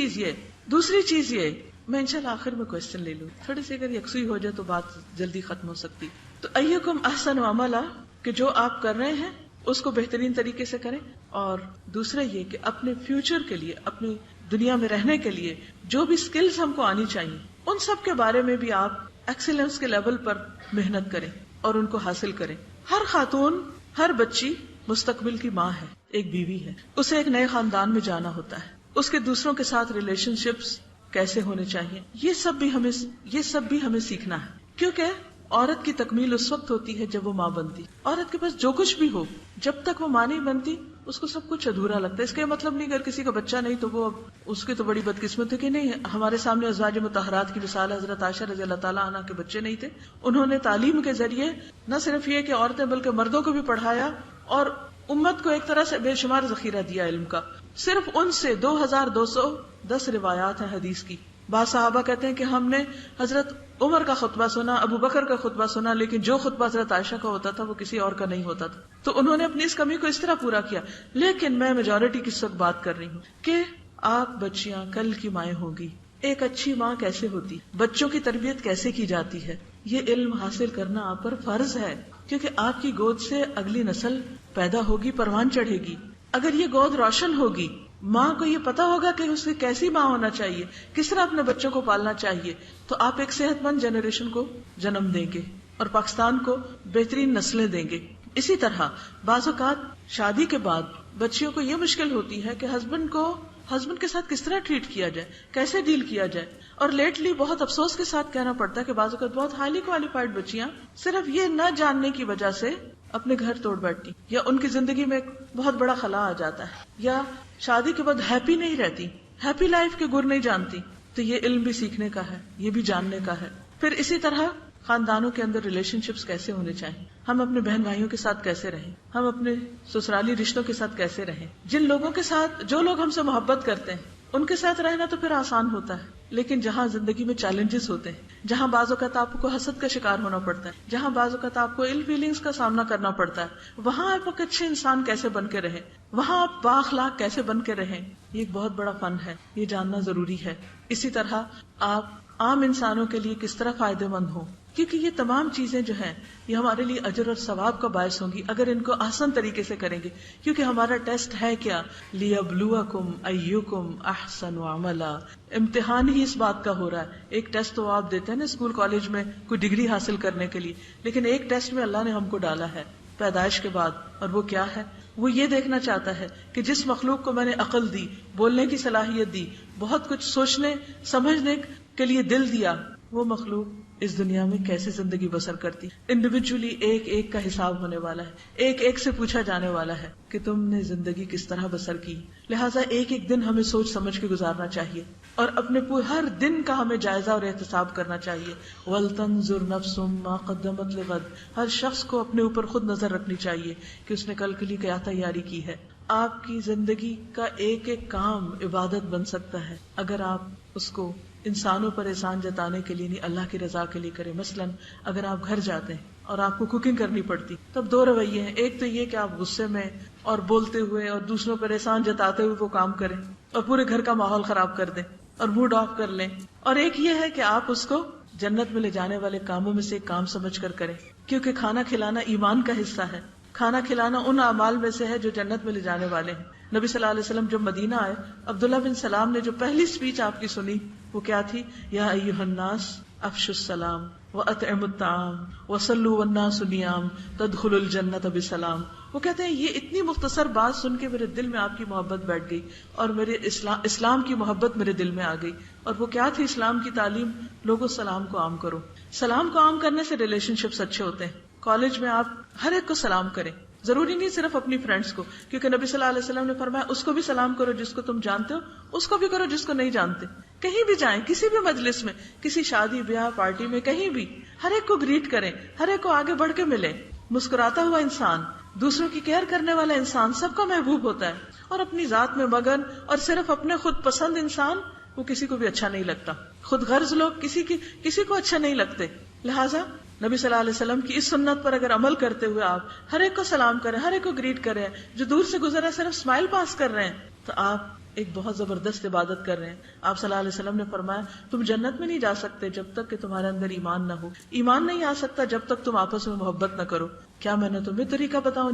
چیز یہ میں انشاءاللہ آخر میں کوشچن لے لوں, تھوڑی سی اگر یکسوئی ہو جائے تو بات جلدی ختم ہو سکتی. تو ایکم احسن عملا, کہ جو آپ کر رہے ہیں اس کو بہترین طریقے سے کریں. اور دوسرا یہ کہ اپنے فیوچر کے لیے, اپنی دنیا میں رہنے کے لیے جو بھی سکلز ہم کو آنی چاہیے, ان سب کے بارے میں بھی آپ ایکسیلنس کے لیول پر محنت کریں اور ان کو حاصل کریں. ہر خاتون, ہر بچی مستقبل کی ماں ہے, ایک بیوی ہے, اسے ایک نئے خاندان میں جانا ہوتا ہے. اس کے دوسروں کے ساتھ ریلیشن شپس کیسے ہونے چاہیے, یہ سب بھی ہمیں سیکھنا ہے. کیونکہ عورت کی تکمیل اس وقت ہوتی ہے جب وہ ماں بنتی. عورت کے پاس جو کچھ بھی ہو, جب تک وہ ماں نہیں بنتی اس کو سب کچھ ادھورا لگتا ہے. اس کا مطلب نہیں اگر کسی کا بچہ نہیں تو وہ اس کی تو بڑی بدقسمت ہے کہ نہیں. ہمارے سامنے ازواج مطہرات کی مثال, حضرت عائشہ رضی اللہ تعالیٰ عنہ کے بچے نہیں تھے, انہوں نے تعلیم کے ذریعے نہ صرف یہ کہ عورتیں بلکہ مردوں کو بھی پڑھایا اور امت کو ایک طرح سے بے شمار ذخیرہ دیا علم کا. صرف ان سے 2210 روایات ہیں حدیث کی. بعض صحابہ کہتے ہیں کہ ہم نے حضرت عمر کا خطبہ سنا, ابو بکر کا خطبہ سنا, لیکن جو خطبہ حضرت عائشہ کا ہوتا تھا وہ کسی اور کا نہیں ہوتا تھا. تو انہوں نے اپنی اس کمی کو اس طرح پورا کیا. لیکن میں میجورٹی کی اس وقت بات کر رہی ہوں کہ آپ بچیاں کل کی مائیں ہوں گی. ایک اچھی ماں کیسے ہوتی, بچوں کی تربیت کیسے کی جاتی ہے, یہ علم حاصل کرنا آپ پر فرض ہے. کیونکہ آپ کی گود سے اگلی نسل پیدا ہوگی, پروان چڑھے گی. اگر یہ گود روشن ہوگی, ماں کو یہ پتا ہوگا کہ اسے کیسی ماں ہونا چاہیے, کس طرح اپنے بچوں کو پالنا چاہیے, تو آپ ایک صحت مند جنریشن کو جنم دیں گے اور پاکستان کو بہترین نسلیں دیں گے. اسی طرح بعض اوقات شادی کے بعد بچیوں کو یہ مشکل ہوتی ہے کہ ہسبینڈ کے ساتھ کس طرح ٹریٹ کیا جائے, کیسے ڈیل کیا جائے. اور لیٹلی بہت افسوس کے ساتھ کہنا پڑتا ہے کہ بعض اوقات بہت ہائیلی کوالیفائڈ بچیاں صرف یہ نہ جاننے کی وجہ سے اپنے گھر توڑ بیٹھتی, یا ان کی زندگی میں ایک بہت بڑا خلا آ جاتا ہے, یا شادی کے بعد ہیپی نہیں رہتی, ہیپی لائف کے گر نہیں جانتی. تو یہ علم بھی سیکھنے کا ہے, یہ بھی جاننے کا ہے. پھر اسی طرح خاندانوں کے اندر ریلیشن شپس کیسے ہونے چاہیے, ہم اپنے بہن بھائیوں کے ساتھ کیسے رہیں, ہم اپنے سسرالی رشتوں کے ساتھ کیسے رہیں. جن لوگوں کے ساتھ, جو لوگ ہم سے محبت کرتے ہیں ان کے ساتھ رہنا تو پھر آسان ہوتا ہے. لیکن جہاں زندگی میں چیلنجز ہوتے ہیں, جہاں بعض اوقات آپ کو حسد کا شکار ہونا پڑتا ہے, جہاں بعض اوقات آپ کو ill feelings کا سامنا کرنا پڑتا ہے, وہاں آپ ایک اچھے انسان کیسے بن کے رہیں, وہاں آپ بااخلاق کیسے بن کے رہیں, یہ ایک بہت بڑا فن ہے, یہ جاننا ضروری ہے. اسی طرح آپ عام انسانوں کے لیے کس طرح فائدے مند ہوں, کیونکہ یہ تمام چیزیں جو ہیں یہ ہمارے لیے اجر اور ثواب کا باعث ہوں گی اگر ان کو آسان طریقے سے کریں گے. کیونکہ ہمارا ٹیسٹ ہے کیا, لِيَبْلُوَكُمْ أَيُّكُمْ أَحْسَنُ عَمَلًا. امتحان ہی اس بات کا ہو رہا ہے. ایک ٹیسٹ تو آپ دیتے ہیں نا اسکول کالج میں کوئی ڈگری حاصل کرنے کے لیے, لیکن ایک ٹیسٹ میں اللہ نے ہم کو ڈالا ہے پیدائش کے بعد, اور وہ کیا ہے, وہ یہ دیکھنا چاہتا ہے کہ جس مخلوق کو میں نے عقل دی, بولنے کی صلاحیت دی, بہت کچھ سوچنے سمجھنے کے لیے دل دیا, وہ مخلوق اس دنیا میں کیسے زندگی بسر کرتی. انڈیویجولی ایک ایک کا حساب ہونے والا ہے, ایک ایک سے پوچھا جانے والا ہے کہ تم نے زندگی کس طرح بسر کی. لہٰذا ایک ایک دن ہمیں سوچ سمجھ کے گزارنا چاہیے اور اپنے ہر دن کا ہمیں جائزہ اور احتساب کرنا چاہیے. وَلْتَنْظُرْ نَفْسٌ مَا قَدَّمَتْ لِغَدٍ, ہر شخص کو اپنے اوپر خود نظر رکھنی چاہیے کہ اس نے کل کے لیے کیا تیاری کی ہے. آپ کی زندگی کا ایک ایک کام عبادت بن سکتا ہے اگر آپ اس کو انسانوں پر احسان جتانے کے لیے نہیں, اللہ کی رضا کے لیے کریں. مثلاً اگر آپ گھر جاتے ہیں اور آپ کو کوکنگ کرنی پڑتی, تب دو رویے ہیں. ایک تو یہ کہ آپ غصے میں اور بولتے ہوئے اور دوسروں پر احسان جتاتے ہوئے وہ کام کریں اور پورے گھر کا ماحول خراب کر دیں اور موڈ آف کر لیں. اور ایک یہ ہے کہ آپ اس کو جنت میں لے جانے والے کاموں میں سے ایک کام سمجھ کر کریں, کیونکہ کھانا کھلانا ایمان کا حصہ ہے. کھانا کھلانا ان اعمال میں سے ہے جو جنت میں لے جانے والے ہیں. نبی صلی اللہ علیہ وسلم جب مدینہ آئے, عبداللہ بن سلام نے جو پہلی سپیچ آپ کی سنی وہ کیا تھی؟ یا ایھا الناس افشوا السلام واطعموا الطعام وصلوا والناس نیام تدخلوا الجنۃ بسلام. وہ کہتے ہیں یہ اتنی مختصر بات سن کے میرے دل میں آپ کی محبت بیٹھ گئی اور میرے اسلام کی محبت میرے دل میں آ گئی. اور وہ کیا تھی اسلام کی تعلیم؟ لوگوں سلام کو عام کرو. سلام کو عام کرنے سے ریلیشن شپس اچھے ہوتے ہیں. کالج میں آپ ہر ایک کو سلام کریں, ضروری نہیں صرف اپنی فرینڈس کو, کیونکہ نبی صلی اللہ علیہ وسلم نے فرمایا اس کو بھی سلام کرو جس کو تم جانتے ہو, اس کو بھی کرو جس کو نہیں جانتے. کہیں بھی جائیں, کسی بھی مجلس میں, کسی شادی بیاہ پارٹی میں, کہیں بھی ہر ایک کو گریٹ کریں, ہر ایک کو آگے بڑھ کے ملیں. مسکراتا ہوا انسان, دوسروں کی کیئر کرنے والا انسان سب کا محبوب ہوتا ہے. اور اپنی ذات میں مگن اور صرف اپنے خود پسند انسان, وہ کسی کو بھی اچھا نہیں لگتا. خود غرض لوگ کسی کو اچھا نہیں لگتے. لہٰذا نبی صلی اللہ علیہ وسلم کی اس سنت پر اگر عمل کرتے ہوئے آپ ہر ایک کو سلام کریں, ہر ایک کو گریٹ کریں, جو دور سے گزر رہا ہے صرف اسمائل پاس کر رہے ہیں, تو آپ ایک بہت زبردست عبادت کر رہے ہیں. آپ صلی اللہ علیہ وسلم نے فرمایا تم جنت میں نہیں جا سکتے جب تک کہ تمہارے اندر ایمان نہ ہو. ایمان نہیں آ سکتا جب تک تم آپس میں محبت نہ کرو. کیا میں نے تمہیں طریقہ بتاؤں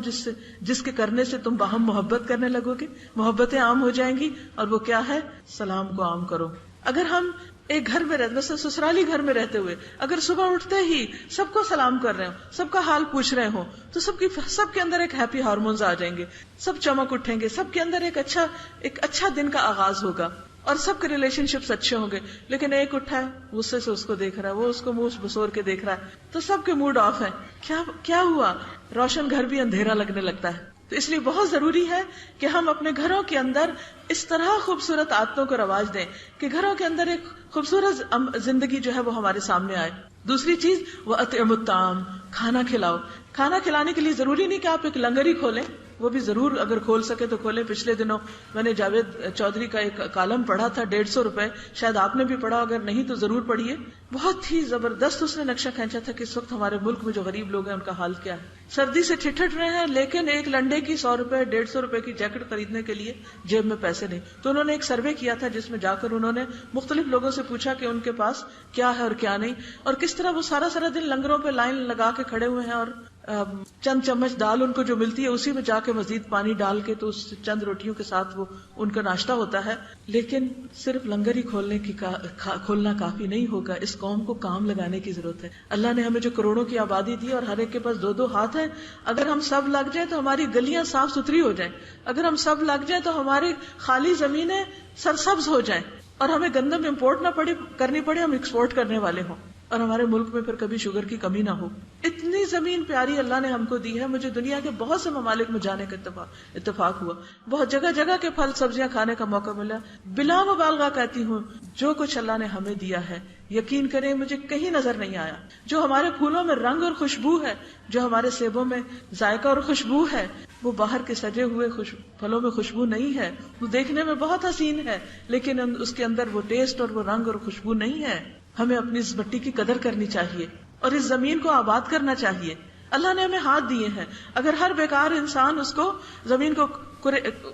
جس کے کرنے سے تم باہم محبت کرنے لگو گے, محبتیں عام ہو جائیں گی. اور وہ کیا ہے؟ سلام کو عام کرو. اگر ہم ایک گھر میں رہتے, مثلا سسرالی گھر میں رہتے ہوئے اگر صبح اٹھتے ہی سب کو سلام کر رہے ہوں, سب کا حال پوچھ رہے ہوں, تو سب کے اندر ایک ہیپی ہارمونز آ جائیں گے, سب چمک اٹھیں گے, سب کے اندر ایک اچھا دن کا آغاز ہوگا اور سب کے ریلیشن شپس اچھے ہوں گے. لیکن ایک اٹھا ہے, غصے سے اس کو دیکھ رہا ہے, وہ اس کو منہ بسور کے دیکھ رہا ہے, تو سب کے موڈ آف ہے. کیا ہوا؟ روشن گھر بھی اندھیرا لگنے لگتا ہے. تو اس لیے بہت ضروری ہے کہ ہم اپنے گھروں کے اندر اس طرح خوبصورت عادتوں کو رواج دیں کہ گھروں کے اندر ایک خوبصورت زندگی جو ہے وہ ہمارے سامنے آئے. دوسری چیز وَأَطْعِمُوا الطَّعَامَ, کھانا کھلاؤ. کھانا کھلانے کے لیے ضروری نہیں کہ آپ ایک لنگر ہی کھولیں, وہ بھی ضرور اگر کھول سکے تو کھولیں. پچھلے دنوں میں نے جاوید چودھری کا ایک کالم پڑھا تھا, 150 روپے, شاید آپ نے بھی پڑھا, اگر نہیں تو ضرور پڑھیے. بہت ہی زبردست اس نے نقشہ کھینچا تھا کہ اس وقت ہمارے ملک میں جو غریب لوگ ہیں ان کا حال کیا ہے. سردی سے ٹھٹھٹ رہے ہیں, لیکن ایک لنڈے کی 100 روپے 150 روپے کی جیکٹ خریدنے کے لیے جیب میں پیسے نہیں. تو انہوں نے ایک سروے کیا تھا جس میں جا کر انہوں نے مختلف لوگوں سے پوچھا کہ ان کے پاس کیا ہے اور کیا نہیں, اور کس طرح وہ سارا دن لنگروں پہ لائن لگا کے کھڑے ہوئے ہیں, اور چند چمچ دال ان کو جو ملتی ہے اسی میں جا کے مزید پانی ڈال کے تو اس چند روٹیوں کے ساتھ وہ ان کا ناشتہ ہوتا ہے. لیکن صرف لنگر ہی کھولنا کافی نہیں ہوگا, اس قوم کو کام لگانے کی ضرورت ہے. اللہ نے ہمیں جو کروڑوں کی آبادی دی اور ہر ایک کے پاس 2 ہاتھ ہیں, اگر ہم سب لگ جائیں تو ہماری گلیاں صاف ستھری ہو جائیں, اگر ہم سب لگ جائیں تو ہماری خالی زمینیں سرسبز ہو جائیں, اور ہمیں گندم امپورٹ نہ کرنی پڑے, ہم ایکسپورٹ کرنے والے ہوں, اور ہمارے ملک میں پھر کبھی شوگر کی کمی نہ ہو. اتنی زمین پیاری اللہ نے ہم کو دی ہے. مجھے دنیا کے بہت سے ممالک میں جانے کا اتفاق ہوا, بہت جگہ کے پھل سبزیاں کھانے کا موقع ملا. بلا مبالغہ کہتی ہوں, جو کچھ اللہ نے ہمیں دیا ہے یقین کریں مجھے کہیں نظر نہیں آیا. جو ہمارے پھولوں میں رنگ اور خوشبو ہے, جو ہمارے سیبوں میں ذائقہ اور خوشبو ہے, وہ باہر کے سجے ہوئے پھلوں میں خوشبو نہیں ہے. وہ دیکھنے میں بہت حسین ہے لیکن اس کے اندر وہ ٹیسٹ اور وہ رنگ اور خوشبو نہیں ہے. ہمیں اپنی اس مٹی کی قدر کرنی چاہیے اور اس زمین کو آباد کرنا چاہیے. اللہ نے ہمیں ہاتھ دیے ہیں, اگر ہر بیکار انسان اس کو زمین کو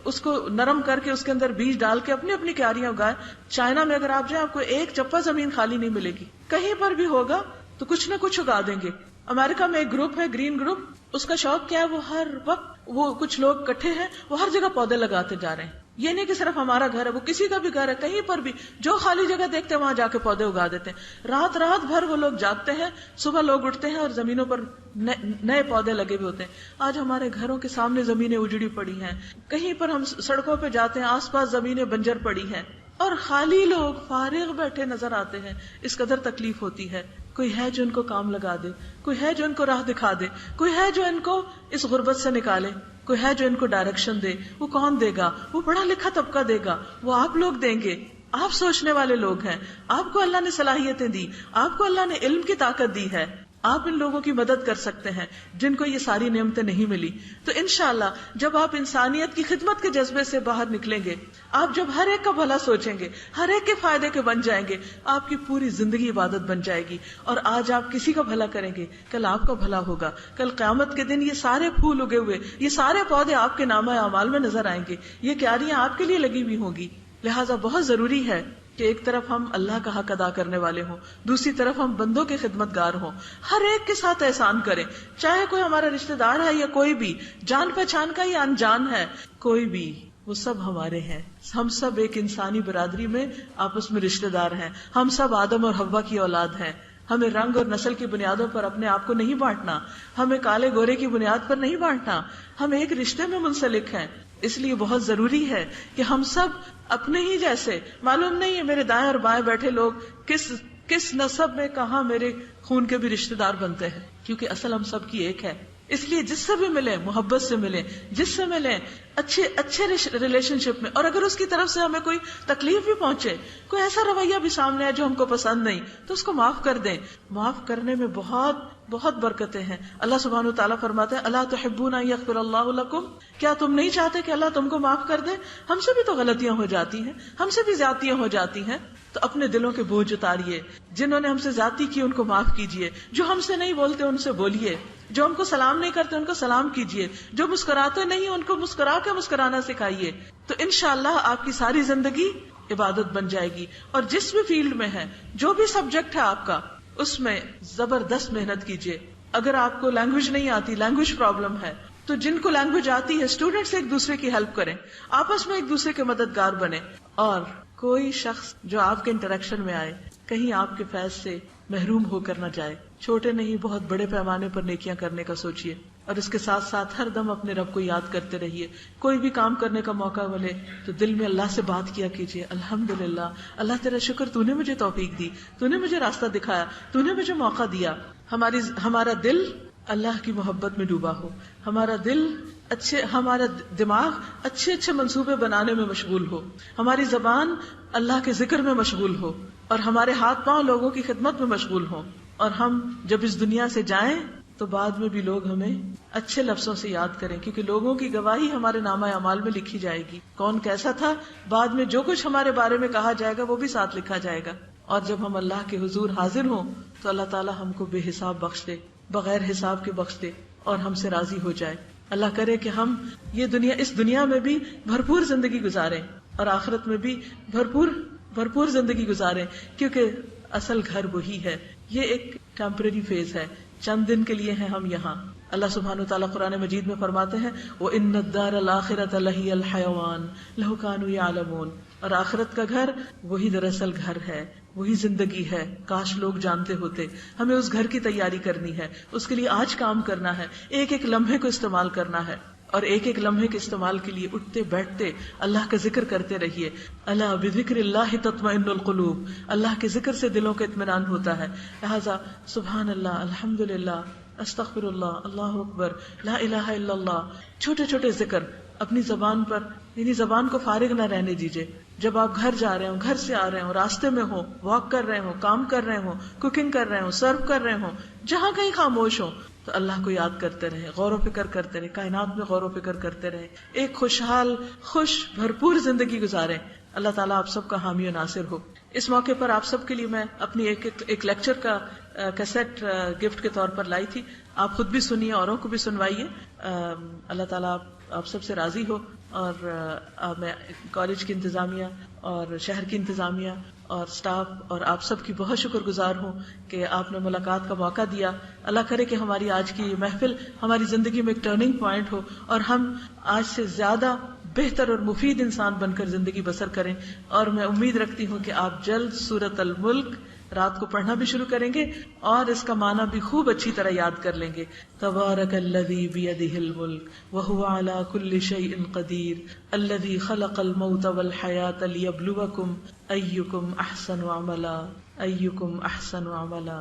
اس کو نرم کر کے اس کے اندر بیج ڈال کے اپنی اپنی کیاریاں اگائے. چائنا میں اگر آپ جائیں آپ کو ایک چپا زمین خالی نہیں ملے گی, کہیں پر بھی ہوگا تو کچھ نہ کچھ اگا دیں گے. امریکہ میں ایک گروپ ہے گرین گروپ, اس کا شوق کیا ہے, وہ ہر وقت وہ کچھ لوگ اکٹھے ہیں, وہ ہر جگہ پودے لگاتے جا رہے ہیں. یہ نہیں کہ صرف ہمارا گھر ہے, وہ کسی کا بھی گھر ہے, کہیں پر بھی جو خالی جگہ دیکھتے ہیں وہاں جا کے پودے اگا دیتے ہیں. رات بھر وہ لوگ جاگتے ہیں, صبح لوگ اٹھتے ہیں اور زمینوں پر نئے پودے لگے ہوئے ہوتے ہیں. آج ہمارے گھروں کے سامنے زمینیں اجڑی پڑی ہیں, کہیں پر ہم سڑکوں پہ جاتے ہیں آس پاس زمینیں بنجر پڑی ہیں. اور خالی لوگ فارغ بیٹھے نظر آتے ہیں، اس قدر تکلیف ہوتی ہے. کوئی ہے جو ان کو کام لگا دے، کوئی ہے جو ان کو راہ دکھا دے، کوئی ہے جو ان کو اس غربت سے نکالے، کوئی ہے جو ان کو ڈائریکشن دے. وہ کون دے گا؟ وہ پڑھا لکھا طبقہ دے گا، وہ آپ لوگ دیں گے. آپ سوچنے والے لوگ ہیں، آپ کو اللہ نے صلاحیتیں دی، آپ کو اللہ نے علم کی طاقت دی ہے، آپ ان لوگوں کی مدد کر سکتے ہیں جن کو یہ ساری نعمتیں نہیں ملی. تو انشاءاللہ جب آپ انسانیت کی خدمت کے جذبے سے باہر نکلیں گے، آپ جب ہر ایک کا بھلا سوچیں گے، ہر ایک کے فائدے کے بن جائیں گے، آپ کی پوری زندگی عبادت بن جائے گی. اور آج آپ کسی کا بھلا کریں گے، کل آپ کا بھلا ہوگا. کل قیامت کے دن یہ سارے پھول اگے ہوئے، یہ سارے پودے آپ کے نامہ اعمال میں نظر آئیں گے، یہ کیاریاں آپ کے لیے لگی ہوئی ہوں گی. لہٰذا بہت ضروری ہے کہ ایک طرف ہم اللہ کا حق ادا کرنے والے ہوں، دوسری طرف ہم بندوں کے خدمت گار ہوں. ہر ایک کے ساتھ احسان کریں، چاہے کوئی ہمارا رشتہ دار ہے یا کوئی بھی جان پہچان کا یا انجان ہے، کوئی بھی، وہ سب ہمارے ہیں. ہم سب ایک انسانی برادری میں آپس میں رشتہ دار ہیں. ہم سب آدم اور حوا کی اولاد ہیں. ہمیں رنگ اور نسل کی بنیادوں پر اپنے آپ کو نہیں بانٹنا، ہمیں کالے گورے کی بنیاد پر نہیں بانٹنا. ہم ایک رشتے میں منسلک ہیں. اس لیے بہت ضروری ہے کہ ہم سب اپنے ہی جیسے، معلوم نہیں ہے میرے دائیں اور بائیں بیٹھے لوگ کس نسب میں کہاں میرے خون کے بھی رشتہ دار بنتے ہیں، کیونکہ اصل ہم سب کی ایک ہے. اس لیے جس سے بھی ملیں محبت سے ملیں، جس سے ملیں اچھے ریلیشن شپ میں. اور اگر اس کی طرف سے ہمیں کوئی تکلیف بھی پہنچے، کوئی ایسا رویہ بھی سامنے ہے جو ہم کو پسند نہیں، تو اس کو معاف کر دیں. معاف کرنے میں بہت بہت برکتیں ہیں. اللہ سبحانہ و تعالیٰ فرماتے ہیں الا تحبون ان یغفر اللہ لکم، کیا تم نہیں چاہتے کہ اللہ تم کو معاف کر دے؟ ہم سے بھی تو غلطیاں ہو جاتی ہیں، ہم سے بھی زیادتیاں ہو جاتی ہیں. تو اپنے دلوں کے بوجھ اتاریے. جنہوں نے ہم سے زیادتی کی ان کو معاف کیجیے، جو ہم سے نہیں بولتے ان سے بولیے، جو ہم کو سلام نہیں کرتے ان کو سلام کیجیے، جو مسکراتے نہیں ان کو مسکرا کے مسکرانا سکھائیے. تو انشاءاللہ آپ کی ساری زندگی عبادت بن جائے گی. اور جس بھی فیلڈ میں ہے، جو بھی سبجیکٹ ہے آپ کا، اس میں زبردست محنت کیجیے. اگر آپ کو لینگویج نہیں آتی، لینگویج پرابلم ہے، تو جن کو لینگویج آتی ہے اسٹوڈینٹس ایک دوسرے کی ہیلپ کریں، آپس میں ایک دوسرے کے مددگار بنیں. اور کوئی شخص جو آپ کے انٹریکشن میں آئے کہیں آپ کے فیض سے محروم ہو کر نہ جائے. چھوٹے نہیں بہت بڑے پیمانے پر نیکیاں کرنے کا سوچیے، اور اس کے ساتھ ساتھ ہر دم اپنے رب کو یاد کرتے رہیے. کوئی بھی کام کرنے کا موقع ملے تو دل میں اللہ سے بات کیا کیجیے، الحمدللہ اللہ تیرا شکر، تو نے مجھے توفیق دی، تو نے مجھے راستہ دکھایا، تو نے مجھے موقع دیا. ہمارا دل اللہ کی محبت میں ڈوبا ہو، ہمارا دماغ اچھے منصوبے بنانے میں مشغول ہو، ہماری زبان اللہ کے ذکر میں مشغول ہو، اور ہمارے ہاتھ پاؤں لوگوں کی خدمت میں مشغول ہوں. اور ہم جب اس دنیا سے جائیں تو بعد میں بھی لوگ ہمیں اچھے لفظوں سے یاد کریں، کیونکہ لوگوں کی گواہی ہمارے نامہ اعمال میں لکھی جائے گی. کون کیسا تھا، بعد میں جو کچھ ہمارے بارے میں کہا جائے گا وہ بھی ساتھ لکھا جائے گا. اور جب ہم اللہ کے حضور حاضر ہوں تو اللہ تعالی ہم کو بے حساب بخش دے، بغیر حساب کے بخش دے، اور ہم سے راضی ہو جائے. اللہ کرے کہ ہم اس دنیا میں بھی بھرپور زندگی گزاریں اور آخرت میں بھی بھرپور زندگی گزاریں، کیونکہ اصل گھر وہی ہے. یہ ایک ٹیمپرری فیز ہے، چند دن کے لیے ہیں ہم یہاں. اللہ سبحانہ وتعالیٰ قرآن مجید میں فرماتے ہیں وَإِنَّ الدَّارَ الْآخِرَةَ لَهِيَ الْحَيَوَانُ لَوْ كَانُوا يَعْلَمُونَ، اور آخرت کا گھر وہی دراصل گھر ہے، وہی زندگی ہے. کاش لوگ جانتے ہوتے. ہمیں اس گھر کی تیاری کرنی ہے، اس کے لیے آج کام کرنا ہے، ایک ایک لمحے کو استعمال کرنا ہے. اور ایک ایک لمحے کے استعمال کے لیے اٹھتے بیٹھتے اللہ کا ذکر کرتے رہیے. اللہ بذکر اللہ تطمئن القلوب، اللہ کے ذکر سے دلوں کا اطمینان ہوتا ہے. لہذا سبحان اللہ، الحمدللہ، استغفر اللہ، اللہ اکبر، لا الہ الا اللہ، چھوٹے چھوٹے ذکر اپنی زبان پر، یعنی زبان کو فارغ نہ رہنے دیجیے. جب آپ گھر جا رہے ہوں، گھر سے آ رہے ہوں، راستے میں ہوں، واک کر رہے ہوں، کام کر رہے ہوں، کوکنگ کر رہے ہوں، سرو کر رہے ہوں، جہاں کہیں خاموش ہوں تو اللہ کو یاد کرتے رہے، غور و فکر کرتے رہے، کائنات میں غور و فکر کرتے رہے، ایک خوشحال خوش بھرپور زندگی گزارے. اللہ تعالیٰ آپ سب کا حامی و ناصر ہو. اس موقع پر آپ سب کے لیے میں اپنی ایک لیکچر کا کیسٹ گفٹ کے طور پر لائی تھی. آپ خود بھی سنیے، اوروں کو بھی سنوائیے. اللہ تعالیٰ آپ سب سے راضی ہو. اور میں کالج کی انتظامیہ اور شہر کی انتظامیہ اور سٹاف اور آپ سب کی بہت شکر گزار ہوں کہ آپ نے ملاقات کا موقع دیا. اللہ کرے کہ ہماری آج کی محفل ہماری زندگی میں ایک ٹرننگ پوائنٹ ہو اور ہم آج سے زیادہ بہتر اور مفید انسان بن کر زندگی بسر کریں. اور میں امید رکھتی ہوں کہ آپ جلد سورۃ الملک رات کو پڑھنا بھی شروع کریں گے اور اس کا معنی بھی خوب اچھی طرح یاد کر لیں گے. تبارک الذی بیدہ الملک وہو علی کل شیء قدیر الذی خلق الموت والحیاۃ لیبلوکم ایکم احسن عملا ایکم احسن عملا.